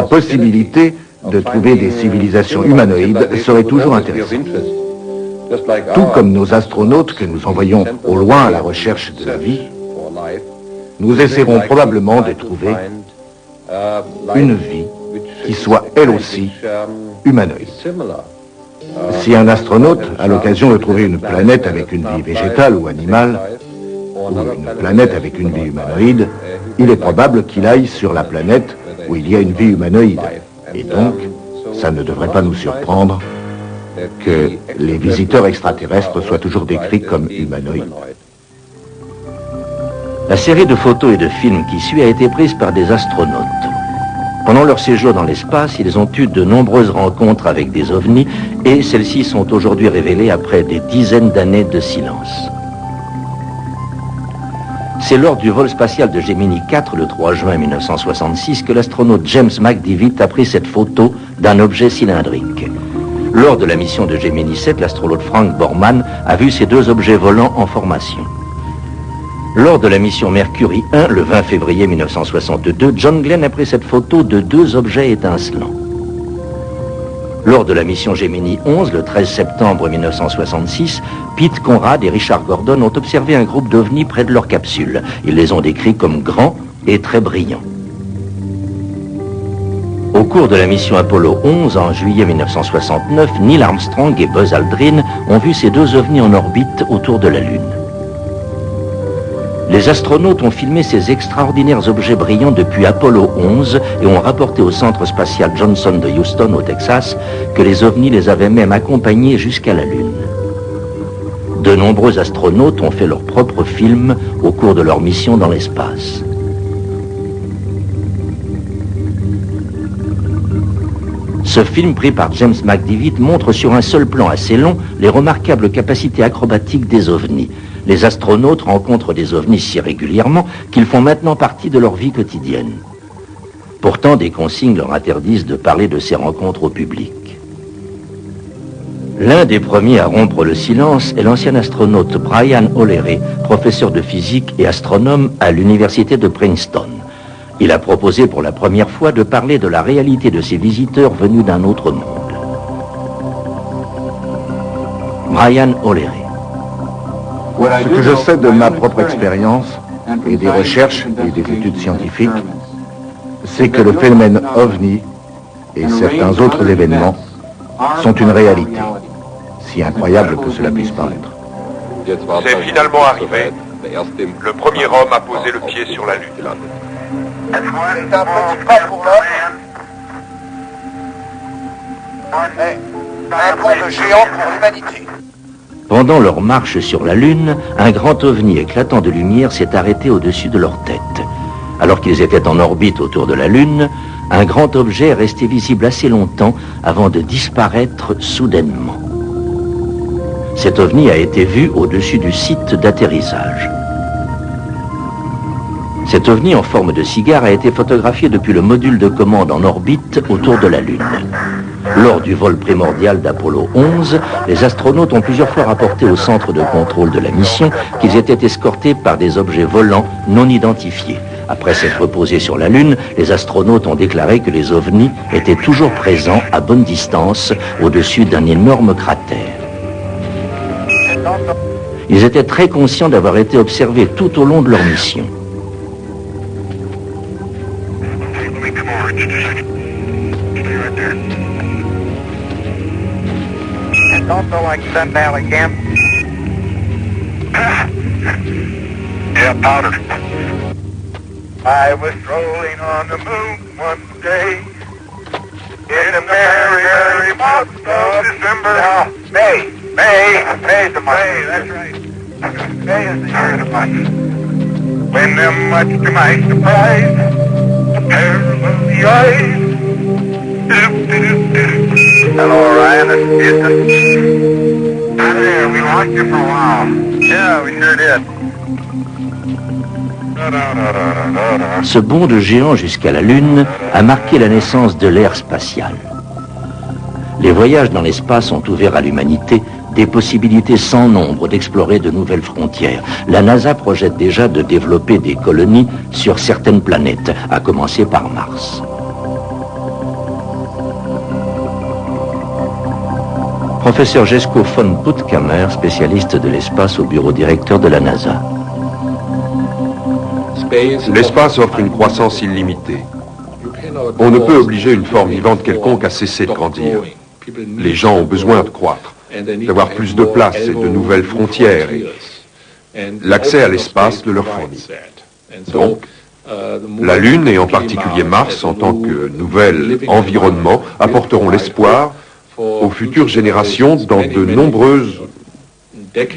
C: possibilité de trouver des civilisations humanoïdes serait toujours intéressante. Tout comme nos astronautes que nous envoyons au loin à la recherche de la vie, nous essaierons probablement de trouver une vie qui soit elle aussi humanoïde. Si un astronaute a l'occasion de trouver une planète avec une vie végétale ou animale, ou une planète avec une vie humanoïde, il est probable qu'il aille sur la planète où il y a une vie humanoïde. Et donc, ça ne devrait pas nous surprendre que les visiteurs extraterrestres soient toujours décrits comme humanoïdes.
A: La série de photos et de films qui suit a été prise par des astronautes. Pendant leur séjour dans l'espace, ils ont eu de nombreuses rencontres avec des ovnis et celles-ci sont aujourd'hui révélées après des dizaines d'années de silence. C'est lors du vol spatial de Gemini 4, le 3 juin 1966, que l'astronaute James McDivitt a pris cette photo d'un objet cylindrique. Lors de la mission de Gemini 7, l'astronaute Frank Borman a vu ces deux objets volants en formation. Lors de la mission Mercury 1, le 20 février 1962, John Glenn a pris cette photo de deux objets étincelants. Lors de la mission Gemini 11, le 13 septembre 1966, Pete Conrad et Richard Gordon ont observé un groupe d'ovnis près de leur capsule. Ils les ont décrits comme grands et très brillants. Au cours de la mission Apollo 11, en juillet 1969, Neil Armstrong et Buzz Aldrin ont vu ces deux ovnis en orbite autour de la Lune. Les astronautes ont filmé ces extraordinaires objets brillants depuis Apollo 11 et ont rapporté au centre spatial Johnson de Houston, au Texas, que les ovnis les avaient même accompagnés jusqu'à la Lune. De nombreux astronautes ont fait leurs propres films au cours de leur mission dans l'espace. Ce film pris par James McDivitt montre sur un seul plan assez long les remarquables capacités acrobatiques des ovnis. Les astronautes rencontrent des ovnis si régulièrement qu'ils font maintenant partie de leur vie quotidienne. Pourtant, des consignes leur interdisent de parler de ces rencontres au public. L'un des premiers à rompre le silence est l'ancien astronaute Brian O'Leary, professeur de physique et astronome à l'université de Princeton. Il a proposé pour la première fois de parler de la réalité de ces visiteurs venus d'un autre monde. Brian O'Leary.
C: Ce que je sais de ma propre expérience, et des recherches et des études scientifiques, c'est que le phénomène OVNI et certains autres événements sont une réalité, si incroyable que cela puisse paraître.
G: C'est finalement arrivé. Le premier homme a posé le pied sur la Lune.
H: C'est un petit pas pour l'homme, un bond de géant pour l'humanité.
A: Pendant leur marche sur la Lune, un grand ovni éclatant de lumière s'est arrêté au-dessus de leur tête. Alors qu'ils étaient en orbite autour de la Lune, un grand objet est resté visible assez longtemps avant de disparaître soudainement. Cet ovni a été vu au-dessus du site d'atterrissage. Cet ovni en forme de cigare a été photographié depuis le module de commande en orbite autour de la Lune. Lors du vol primordial d'Apollo 11, les astronautes ont plusieurs fois rapporté au centre de contrôle de la mission qu'ils étaient escortés par des objets volants non identifiés. Après s'être posés sur la Lune, les astronautes ont déclaré que les ovnis étaient toujours présents à bonne distance au-dessus d'un énorme cratère. Ils étaient très conscients d'avoir été observés tout au long de leur mission.
H: It's also like Sun Valley Camp.
G: Yeah, powder.
H: I was strolling on the moon one day in a merry, merry month of December. No, May's the month. May, that's right. May is the year of the month. When much to my surprise, a pair of lovely eyes. Hello, Ryan, it's Houston. Hi there, we lost you for a while. Yeah, we sure did.
A: Ce bond de géant jusqu'à la Lune a marqué la naissance de l'ère spatiale. Les voyages dans l'espace ont ouvert à l'humanité des possibilités sans nombre d'explorer de nouvelles frontières. La NASA projette déjà de développer des colonies sur certaines planètes, à commencer par Mars. Professeur Jesko von Puttkamer, spécialiste de l'espace au bureau directeur de la NASA.
B: L'espace offre une croissance illimitée. On ne peut obliger une forme vivante quelconque à cesser de grandir. Les gens ont besoin de croître, d'avoir plus de place et de nouvelles frontières. L'accès à l'espace le leur fournit. Donc, la Lune, et en particulier Mars, en tant que nouvel environnement, apporteront l'espoir aux futures générations dans de nombreuses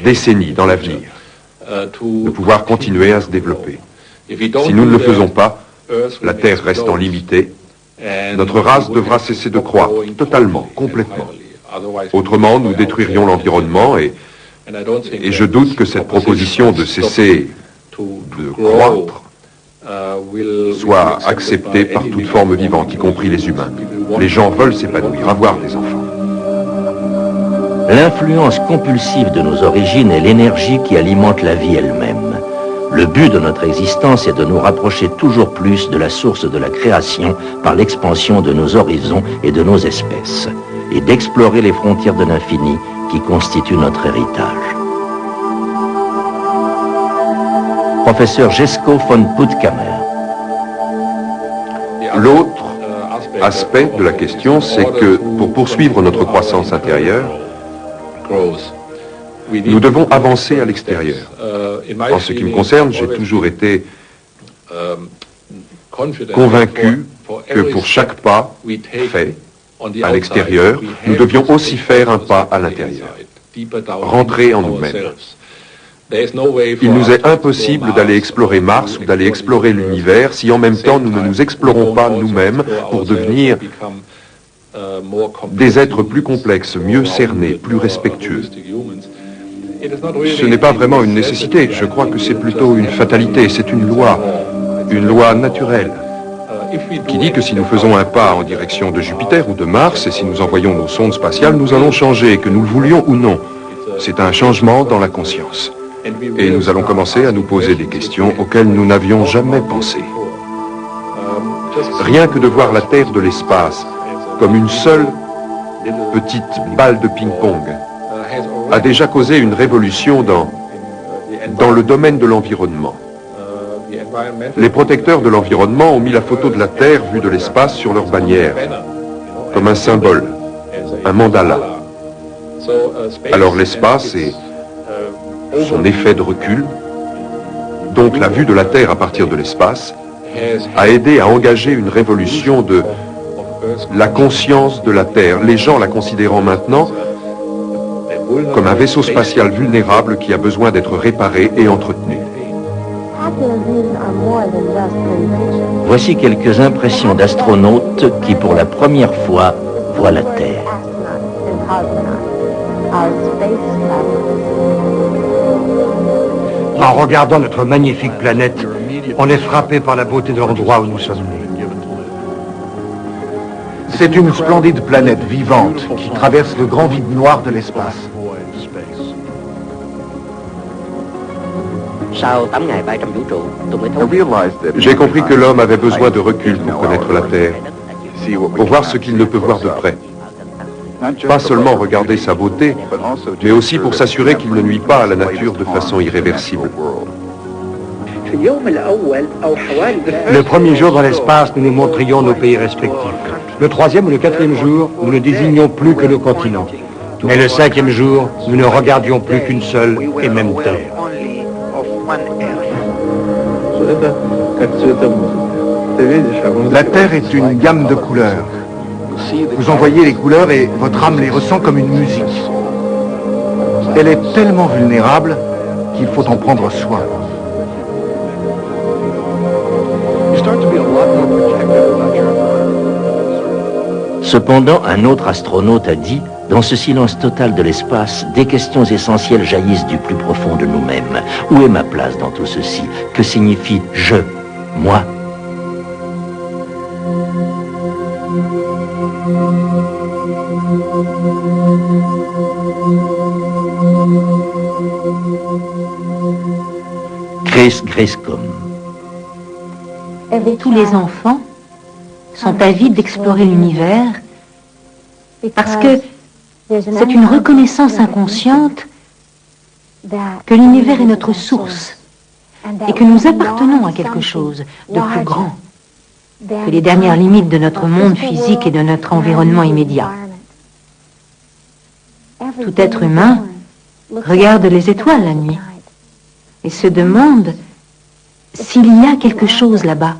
B: décennies dans l'avenir, de pouvoir continuer à se développer. Si nous ne le faisons pas, la Terre restant limitée, notre race devra cesser de croître, totalement, complètement. Autrement, nous détruirions l'environnement et je doute que cette proposition de cesser de croître soit acceptée par toute forme vivante, y compris les humains. Les gens veulent s'épanouir, avoir des enfants.
A: L'influence compulsive de nos origines est l'énergie qui alimente la vie elle-même. Le but de notre existence est de nous rapprocher toujours plus de la source de la création par l'expansion de nos horizons et de nos espèces, et d'explorer les frontières de l'infini qui constituent notre héritage. Professeur Jesko von Puttkamer.
B: L'autre aspect de la question, c'est que pour poursuivre notre croissance intérieure, nous devons avancer à l'extérieur. En ce qui me concerne, j'ai toujours été convaincu que pour chaque pas fait à l'extérieur, nous devions aussi faire un pas à l'intérieur, rentrer en nous-mêmes. Il nous est impossible d'aller explorer Mars ou d'aller explorer l'univers si en même temps nous ne nous explorons pas nous-mêmes pour devenir des êtres plus complexes, mieux cernés, plus respectueux. Ce n'est pas vraiment une nécessité, je crois que c'est plutôt une fatalité, c'est une loi naturelle, qui dit que si nous faisons un pas en direction de Jupiter ou de Mars, et si nous envoyons nos sondes spatiales, nous allons changer, que nous le voulions ou non. C'est un changement dans la conscience. Et nous allons commencer à nous poser des questions auxquelles nous n'avions jamais pensé. Rien que de voir la Terre de l'espace comme une seule petite balle de ping-pong a déjà causé une révolution dans le domaine de l'environnement. Les protecteurs de l'environnement ont mis la photo de la Terre vue de l'espace sur leur bannière, comme un symbole, un mandala. Alors l'espace et son effet de recul, donc la vue de la Terre à partir de l'espace, a aidé à engager une révolution de la conscience de la Terre, les gens la considérant maintenant comme un vaisseau spatial vulnérable qui a besoin d'être réparé et entretenu.
A: Voici quelques impressions d'astronautes qui, pour la première fois, voient la Terre.
D: En regardant notre magnifique planète, on est frappé par la beauté de l'endroit où nous sommes nés.
C: C'est une splendide planète vivante qui traverse le grand vide noir de l'espace.
B: J'ai compris que l'homme avait besoin de recul pour connaître la Terre, pour voir ce qu'il ne peut voir de près. Pas seulement regarder sa beauté, mais aussi pour s'assurer qu'il ne nuit pas à la nature de façon irréversible.
D: Le premier jour dans l'espace, nous nous montrions nos pays respectifs. Le troisième ou le quatrième jour, nous ne désignions plus que nos continents. Mais le cinquième jour, nous ne regardions plus qu'une seule et même terre.
C: La Terre est une gamme de couleurs. Vous en voyez les couleurs et votre âme les ressent comme une musique. Elle est tellement vulnérable qu'il faut en prendre soin.
A: Cependant, un autre astronaute a dit, dans ce silence total de l'espace, des questions essentielles jaillissent du plus profond de nous-mêmes. Où est ma place dans tout ceci? Que signifie je, moi? Chris Griscom.
E: Tous les enfants sont avides d'explorer l'univers parce que c'est une reconnaissance inconsciente que l'univers est notre source et que nous appartenons à quelque chose de plus grand que les dernières limites de notre monde physique et de notre environnement immédiat. Tout être humain regarde les étoiles la nuit et se demande s'il y a quelque chose là-bas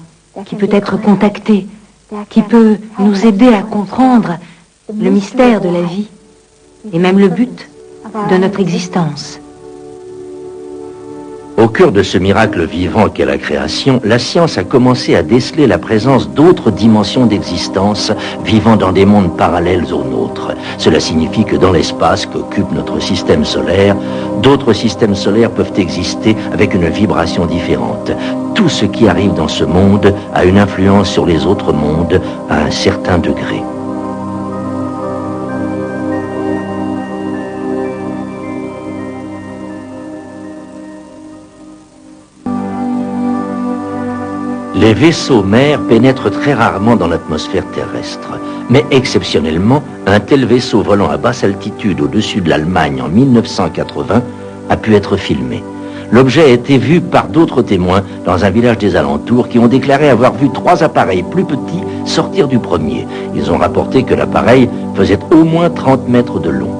E: qui peut être contacté, qui peut nous aider à comprendre le mystère de la vie et même le but de notre existence.
A: Au cœur de ce miracle vivant qu'est la création, la science a commencé à déceler la présence d'autres dimensions d'existence vivant dans des mondes parallèles aux nôtres. Cela signifie que dans l'espace qu'occupe notre système solaire, d'autres systèmes solaires peuvent exister avec une vibration différente. Tout ce qui arrive dans ce monde a une influence sur les autres mondes à un certain degré. Les vaisseaux mers pénètrent très rarement dans l'atmosphère terrestre, mais exceptionnellement, un tel vaisseau volant à basse altitude au-dessus de l'Allemagne en 1980 a pu être filmé. L'objet a été vu par d'autres témoins dans un village des alentours qui ont déclaré avoir vu 3 appareils plus petits sortir du premier. Ils ont rapporté que l'appareil faisait au moins 30 mètres de long.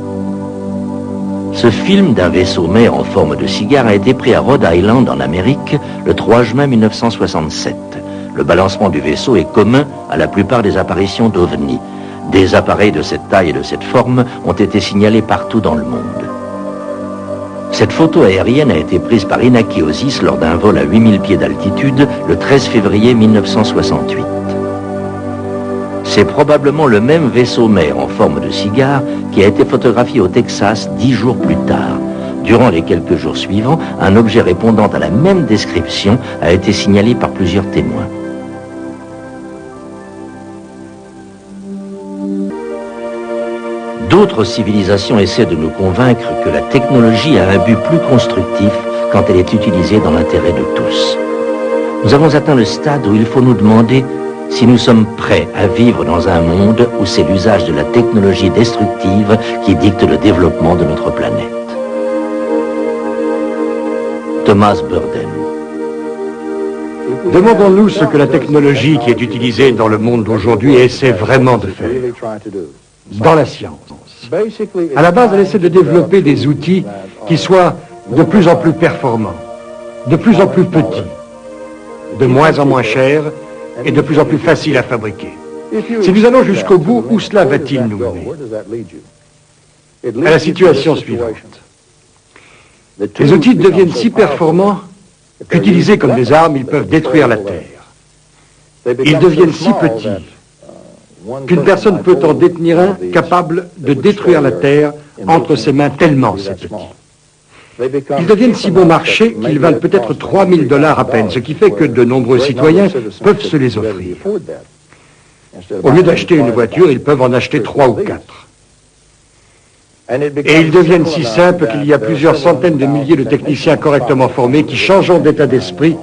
A: Ce film d'un vaisseau mer en forme de cigare a été pris à Rhode Island en Amérique le 3 juin 1967. Le balancement du vaisseau est commun à la plupart des apparitions d'OVNI. Des appareils de cette taille et de cette forme ont été signalés partout dans le monde. Cette photo aérienne a été prise par Inaki Ozis lors d'un vol à 8000 pieds d'altitude le 13 février 1968. C'est probablement le même vaisseau mer en forme de cigare qui a été photographié au Texas 10 jours plus tard. Durant les quelques jours suivants, un objet répondant à la même description a été signalé par plusieurs témoins. D'autres civilisations essaient de nous convaincre que la technologie a un but plus constructif quand elle est utilisée dans l'intérêt de tous. Nous avons atteint le stade où il faut nous demander si nous sommes prêts à vivre dans un monde où c'est l'usage de la technologie destructive qui dicte le développement de notre planète. Thomas Burden.
D: Demandons-nous ce que la technologie qui est utilisée dans le monde d'aujourd'hui essaie vraiment de faire dans la science. À la base, elle essaie de développer des outils qui soient de plus en plus performants, de plus en plus petits, de moins en moins chers et de plus en plus faciles à fabriquer. Si nous allons jusqu'au bout, où cela va-t-il nous mener? À la situation suivante. Les outils deviennent si performants qu'utilisés comme des armes, ils peuvent détruire la Terre. Ils deviennent si petits qu'une personne peut en détenir un capable de détruire la Terre entre ses mains tellement c'est petit. Ils deviennent si bon marché qu'ils valent peut-être 3 000 $ à peine, ce qui fait que de nombreux citoyens peuvent se les offrir. Au lieu d'acheter une voiture, ils peuvent en acheter 3 ou 4. Et ils deviennent si simples qu'il y a plusieurs centaines de milliers de techniciens correctement formés qui, changeant d'état d'esprit,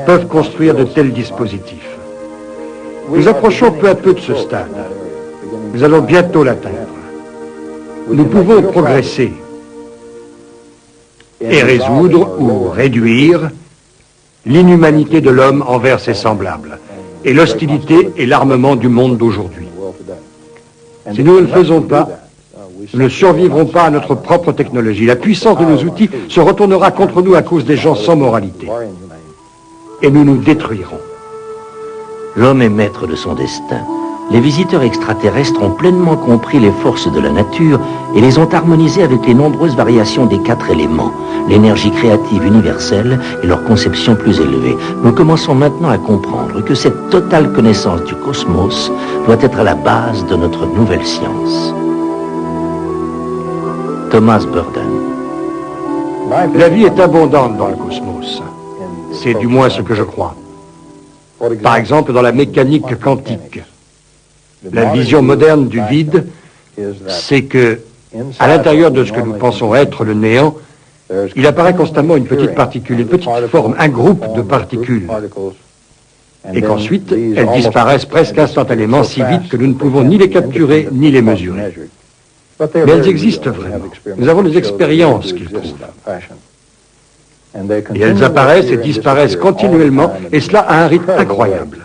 D: peuvent construire de tels dispositifs. Nous approchons peu à peu de ce stade. Nous allons bientôt l'atteindre. Nous pouvons progresser et résoudre ou réduire l'inhumanité de l'homme envers ses semblables et l'hostilité et l'armement du monde d'aujourd'hui. Si nous ne le faisons pas, nous ne survivrons pas à notre propre technologie. La puissance de nos outils se retournera contre nous à cause des gens sans moralité. Et nous nous détruirons.
A: L'homme est maître de son destin. Les visiteurs extraterrestres ont pleinement compris les forces de la nature et les ont harmonisées avec les nombreuses variations des 4 éléments, l'énergie créative universelle et leur conception plus élevée. Nous commençons maintenant à comprendre que cette totale connaissance du cosmos doit être à la base de notre nouvelle science. Thomas Burdon.
D: La vie est abondante dans le cosmos. C'est du moins ce que je crois. Par exemple, dans la mécanique quantique. La vision moderne du vide, c'est que, à l'intérieur de ce que nous pensons être le néant, il apparaît constamment une petite particule, une petite forme, un groupe de particules. Et qu'ensuite, elles disparaissent presque instantanément, si vite que nous ne pouvons ni les capturer, ni les mesurer. Mais elles existent vraiment. Nous avons des expériences qui le prouvent. Et elles apparaissent et disparaissent continuellement, et cela à un rythme incroyable.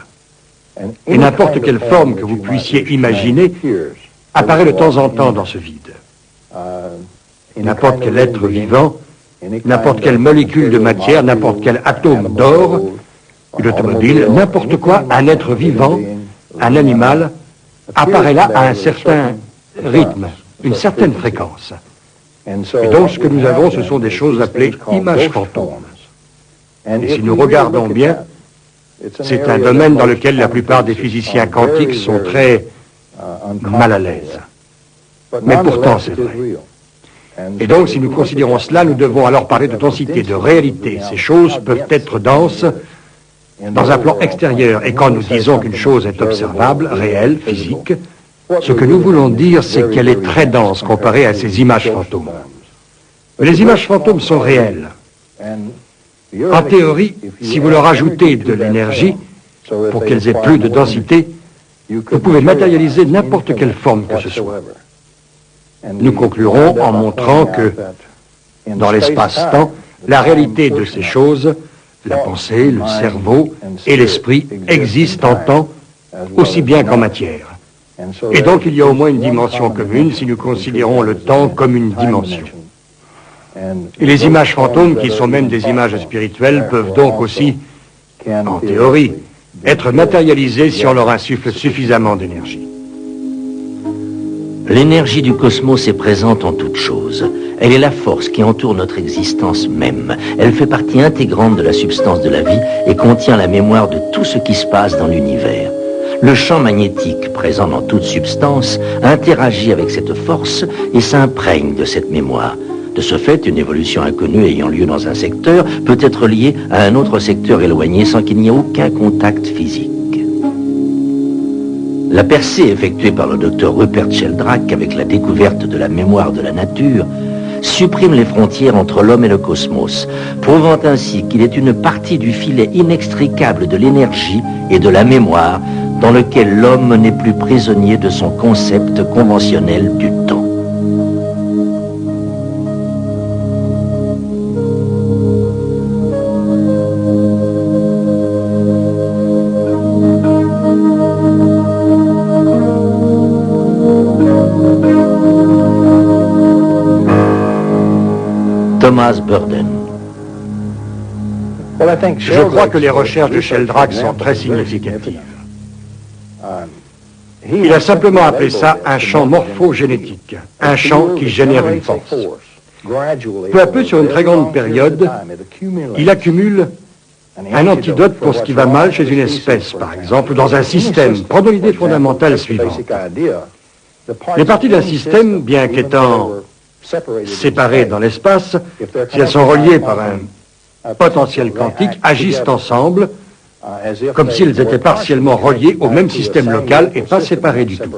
D: Et n'importe quelle forme que vous puissiez imaginer apparaît de temps en temps dans ce vide. N'importe quel être vivant, n'importe quelle molécule de matière, n'importe quel atome d'or, une automobile, n'importe quoi, un être vivant, un animal, apparaît là à un certain rythme, une certaine fréquence. Et donc ce que nous avons, ce sont des choses appelées images fantômes. Et si nous regardons bien, c'est un domaine dans lequel la plupart des physiciens quantiques sont très mal à l'aise. Mais pourtant, c'est vrai. Et donc, si nous considérons cela, nous devons alors parler de densité, de réalité. Ces choses peuvent être denses dans un plan extérieur. Et quand nous disons qu'une chose est observable, réelle, physique, ce que nous voulons dire, c'est qu'elle est très dense comparée à ces images fantômes. Mais les images fantômes sont réelles. En théorie, si vous leur ajoutez de l'énergie, pour qu'elles aient plus de densité, vous pouvez matérialiser n'importe quelle forme que ce soit. Nous conclurons en montrant que, dans l'espace-temps, la réalité de ces choses, la pensée, le cerveau et l'esprit existent en temps aussi bien qu'en matière. Et donc il y a au moins une dimension commune si nous considérons le temps comme une dimension. Et les images fantômes, qui sont même des images spirituelles, peuvent donc aussi, en théorie, être matérialisées si on leur insuffle suffisamment d'énergie.
A: L'énergie du cosmos est présente en toutes choses. Elle est la force qui entoure notre existence même. Elle fait partie intégrante de la substance de la vie et contient la mémoire de tout ce qui se passe dans l'univers. Le champ magnétique présent dans toute substance interagit avec cette force et s'imprègne de cette mémoire. De ce fait, une évolution inconnue ayant lieu dans un secteur peut être liée à un autre secteur éloigné sans qu'il n'y ait aucun contact physique. La percée effectuée par le docteur Rupert Sheldrake avec la découverte de la mémoire de la nature supprime les frontières entre l'homme et le cosmos, prouvant ainsi qu'il est une partie du filet inextricable de l'énergie et de la mémoire dans lequel l'homme n'est plus prisonnier de son concept conventionnel du temps. Thomas Burden.
D: Je crois que les recherches de Sheldrake sont très significatives. Il a simplement appelé ça un champ morphogénétique, un champ qui génère une force. Peu à peu, sur une très grande période, il accumule un antidote pour ce qui va mal chez une espèce, par exemple, dans un système. Prenons l'idée fondamentale suivante. Les parties d'un système, bien qu'étant séparées dans l'espace, si elles sont reliées par un potentiel quantique, agissent ensemble comme s'ils étaient partiellement reliés au même système local et pas séparés du tout.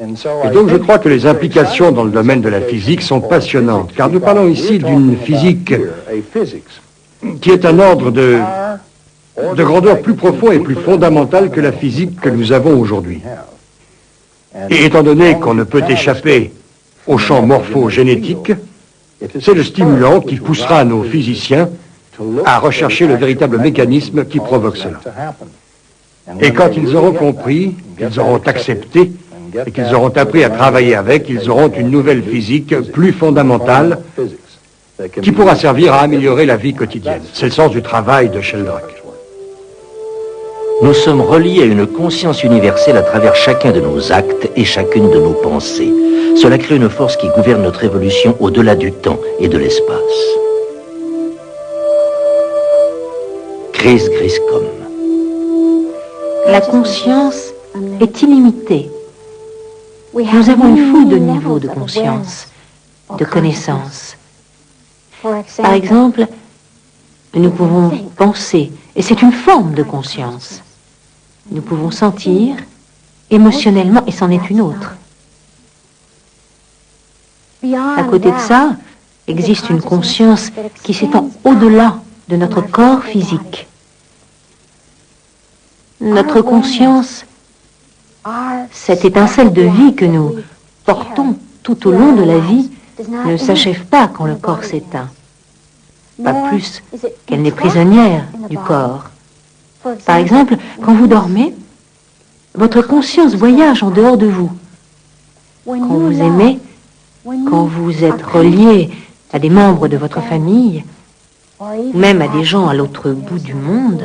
D: Et donc je crois que les implications dans le domaine de la physique sont passionnantes, car nous parlons ici d'une physique qui est un ordre de grandeur plus profond et plus fondamental que la physique que nous avons aujourd'hui. Et étant donné qu'on ne peut échapper au champ morphogénétique, c'est le stimulant qui poussera nos physiciens à rechercher le véritable mécanisme qui provoque cela. Et quand ils auront compris, qu'ils auront accepté, et qu'ils auront appris à travailler avec, ils auront une nouvelle physique plus fondamentale qui pourra servir à améliorer la vie quotidienne. C'est le sens du travail de Sheldrake.
A: Nous sommes reliés à une conscience universelle à travers chacun de nos actes et chacune de nos pensées. Cela crée une force qui gouverne notre évolution au-delà du temps et de l'espace. Chris Griscom.
E: La conscience est illimitée. Nous avons une foule de niveaux de conscience, de connaissance. Par exemple, nous pouvons penser, et c'est une forme de conscience. Nous pouvons sentir, émotionnellement, et c'en est une autre. À côté de ça, existe une conscience qui s'étend au-delà de notre corps physique. Notre conscience, cette étincelle de vie que nous portons tout au long de la vie, ne s'achève pas quand le corps s'éteint. Pas plus qu'elle n'est prisonnière du corps. Par exemple, quand vous dormez, votre conscience voyage en dehors de vous. Quand vous aimez, quand vous êtes relié à des membres de votre famille, ou même à des gens à l'autre bout du monde,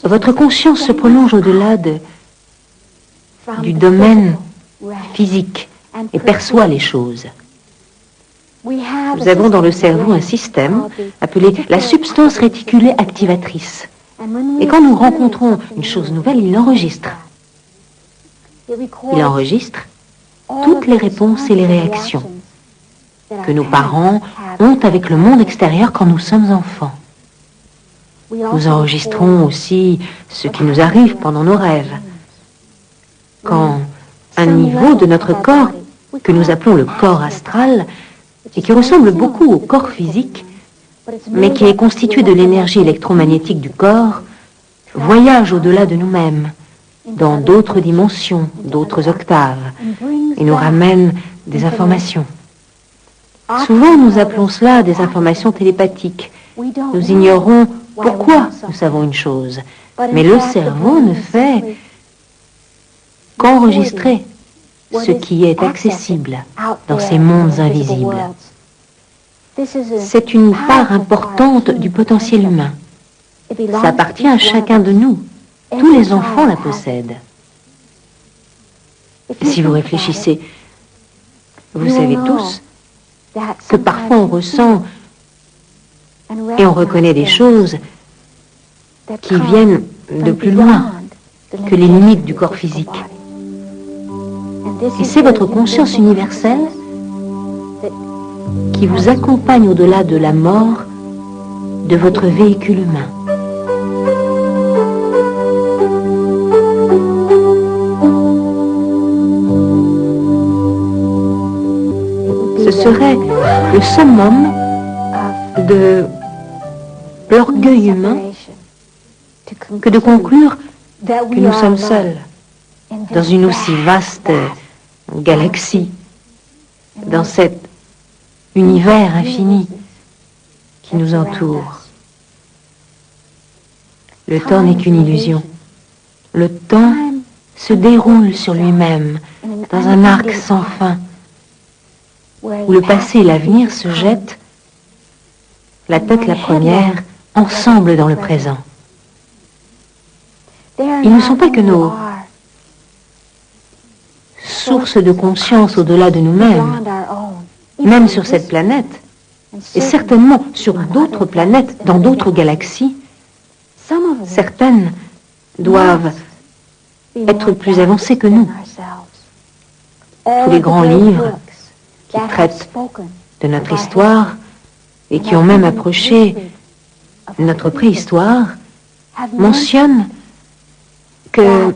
E: votre conscience se prolonge au-delà du domaine physique et perçoit les choses. Nous avons dans le cerveau un système appelé la substance réticulée activatrice. Et quand nous rencontrons une chose nouvelle, il l'enregistre. Il enregistre toutes les réponses et les réactions que nos parents ont avec le monde extérieur quand nous sommes enfants. Nous enregistrons aussi ce qui nous arrive pendant nos rêves. Quand un niveau de notre corps, que nous appelons le corps astral, et qui ressemble beaucoup au corps physique, mais qui est constitué de l'énergie électromagnétique du corps, voyage au-delà de nous-mêmes, dans d'autres dimensions, d'autres octaves, et nous ramène des informations. Souvent, nous appelons cela des informations télépathiques. Nous ignorons pourquoi nous savons une chose, mais le cerveau ne fait qu'enregistrer ce qui est accessible dans ces mondes invisibles. C'est une part importante du potentiel humain. Ça appartient à chacun de nous. Tous les enfants la possèdent. Si vous réfléchissez, vous savez tous que parfois on ressent et on reconnaît des choses qui viennent de plus loin que les limites du corps physique. Et c'est votre conscience universelle qui vous accompagne au-delà de la mort de votre véhicule humain. Ce serait le summum de l'orgueil humain que de conclure que nous sommes seuls dans une aussi vaste galaxie, dans cet univers infini qui nous entoure. Le temps n'est qu'une illusion. Le temps se déroule sur lui-même dans un arc sans fin. où le passé et l'avenir se jettent, la tête la première, ensemble dans le présent. Ils ne sont pas que nos sources de conscience au-delà de nous-mêmes, même sur cette planète, et certainement sur d'autres planètes, dans d'autres galaxies. Certaines doivent être plus avancées que nous. Tous les grands livres qui traitent de notre histoire et qui ont même approché notre préhistoire mentionnent que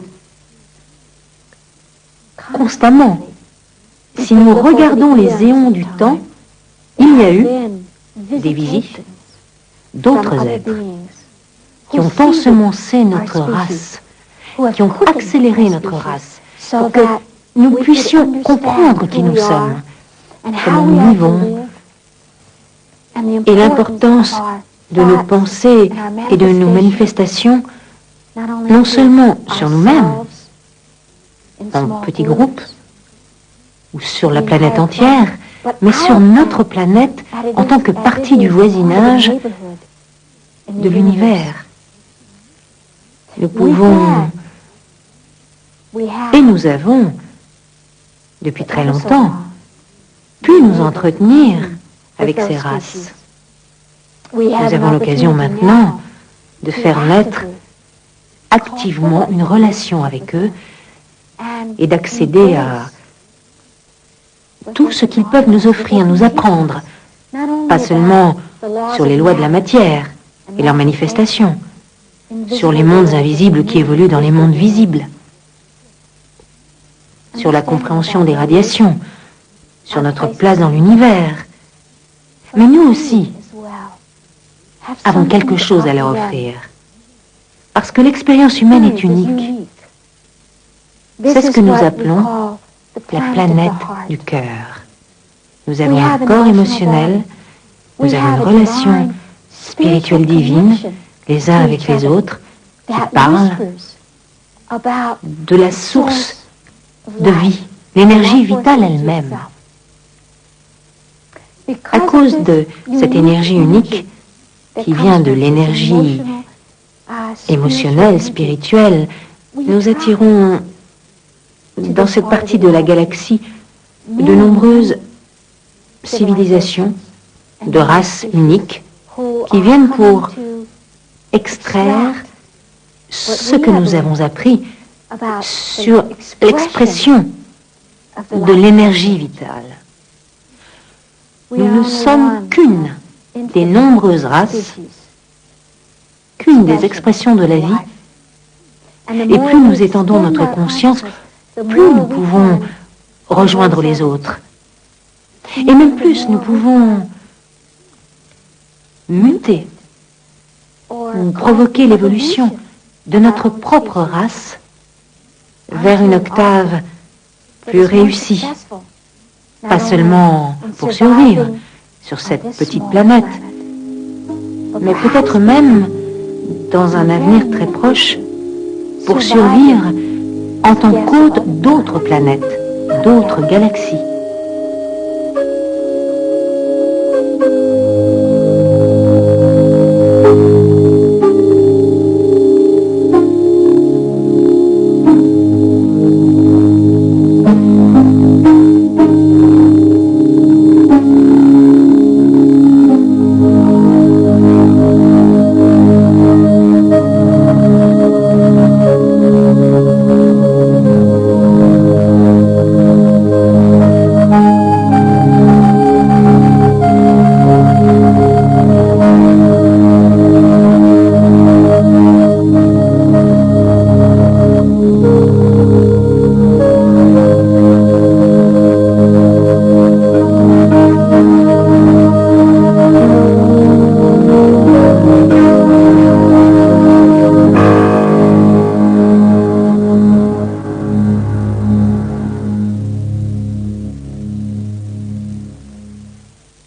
E: constamment, si nous regardons les éons du temps, il y a eu des visites d'autres êtres qui ont ensemencé notre race, qui ont accéléré notre race, pour que nous puissions comprendre qui nous sommes, comment nous vivons, et l'importance de nos pensées et de nos manifestations, non seulement sur nous-mêmes, en petits groupes, ou sur la planète entière, mais sur notre planète en tant que partie du voisinage de l'univers. Nous pouvons, et nous avons, depuis très longtemps, pu nous entretenir avec ces races. Nous avons l'occasion maintenant de faire naître activement une relation avec eux et d'accéder à tout ce qu'ils peuvent nous offrir, nous apprendre, pas seulement sur les lois de la matière et leurs manifestations, sur les mondes invisibles qui évoluent dans les mondes visibles, sur la compréhension des radiations, sur notre place dans l'univers. Mais nous aussi avons quelque chose à leur offrir, parce que l'expérience humaine est unique. C'est ce que nous appelons la planète du cœur. Nous avons un corps émotionnel, nous avons une relation spirituelle divine, les uns avec les autres, qui parlent de la source de vie, l'énergie vitale elle-même. À cause de cette énergie unique qui vient de l'énergie émotionnelle, spirituelle, nous attirons dans cette partie de la galaxie de nombreuses civilisations de races uniques qui viennent pour extraire ce que nous avons appris sur l'expression de l'énergie vitale. Nous ne sommes qu'une des nombreuses races, qu'une des expressions de la vie, et plus nous étendons notre conscience, plus nous pouvons rejoindre les autres. Et même plus nous pouvons muter ou provoquer l'évolution de notre propre race vers une octave plus réussie. Pas seulement pour survivre sur cette petite planète, mais peut-être même dans un avenir très proche pour survivre en tant qu'hôte d'autres planètes, d'autres galaxies.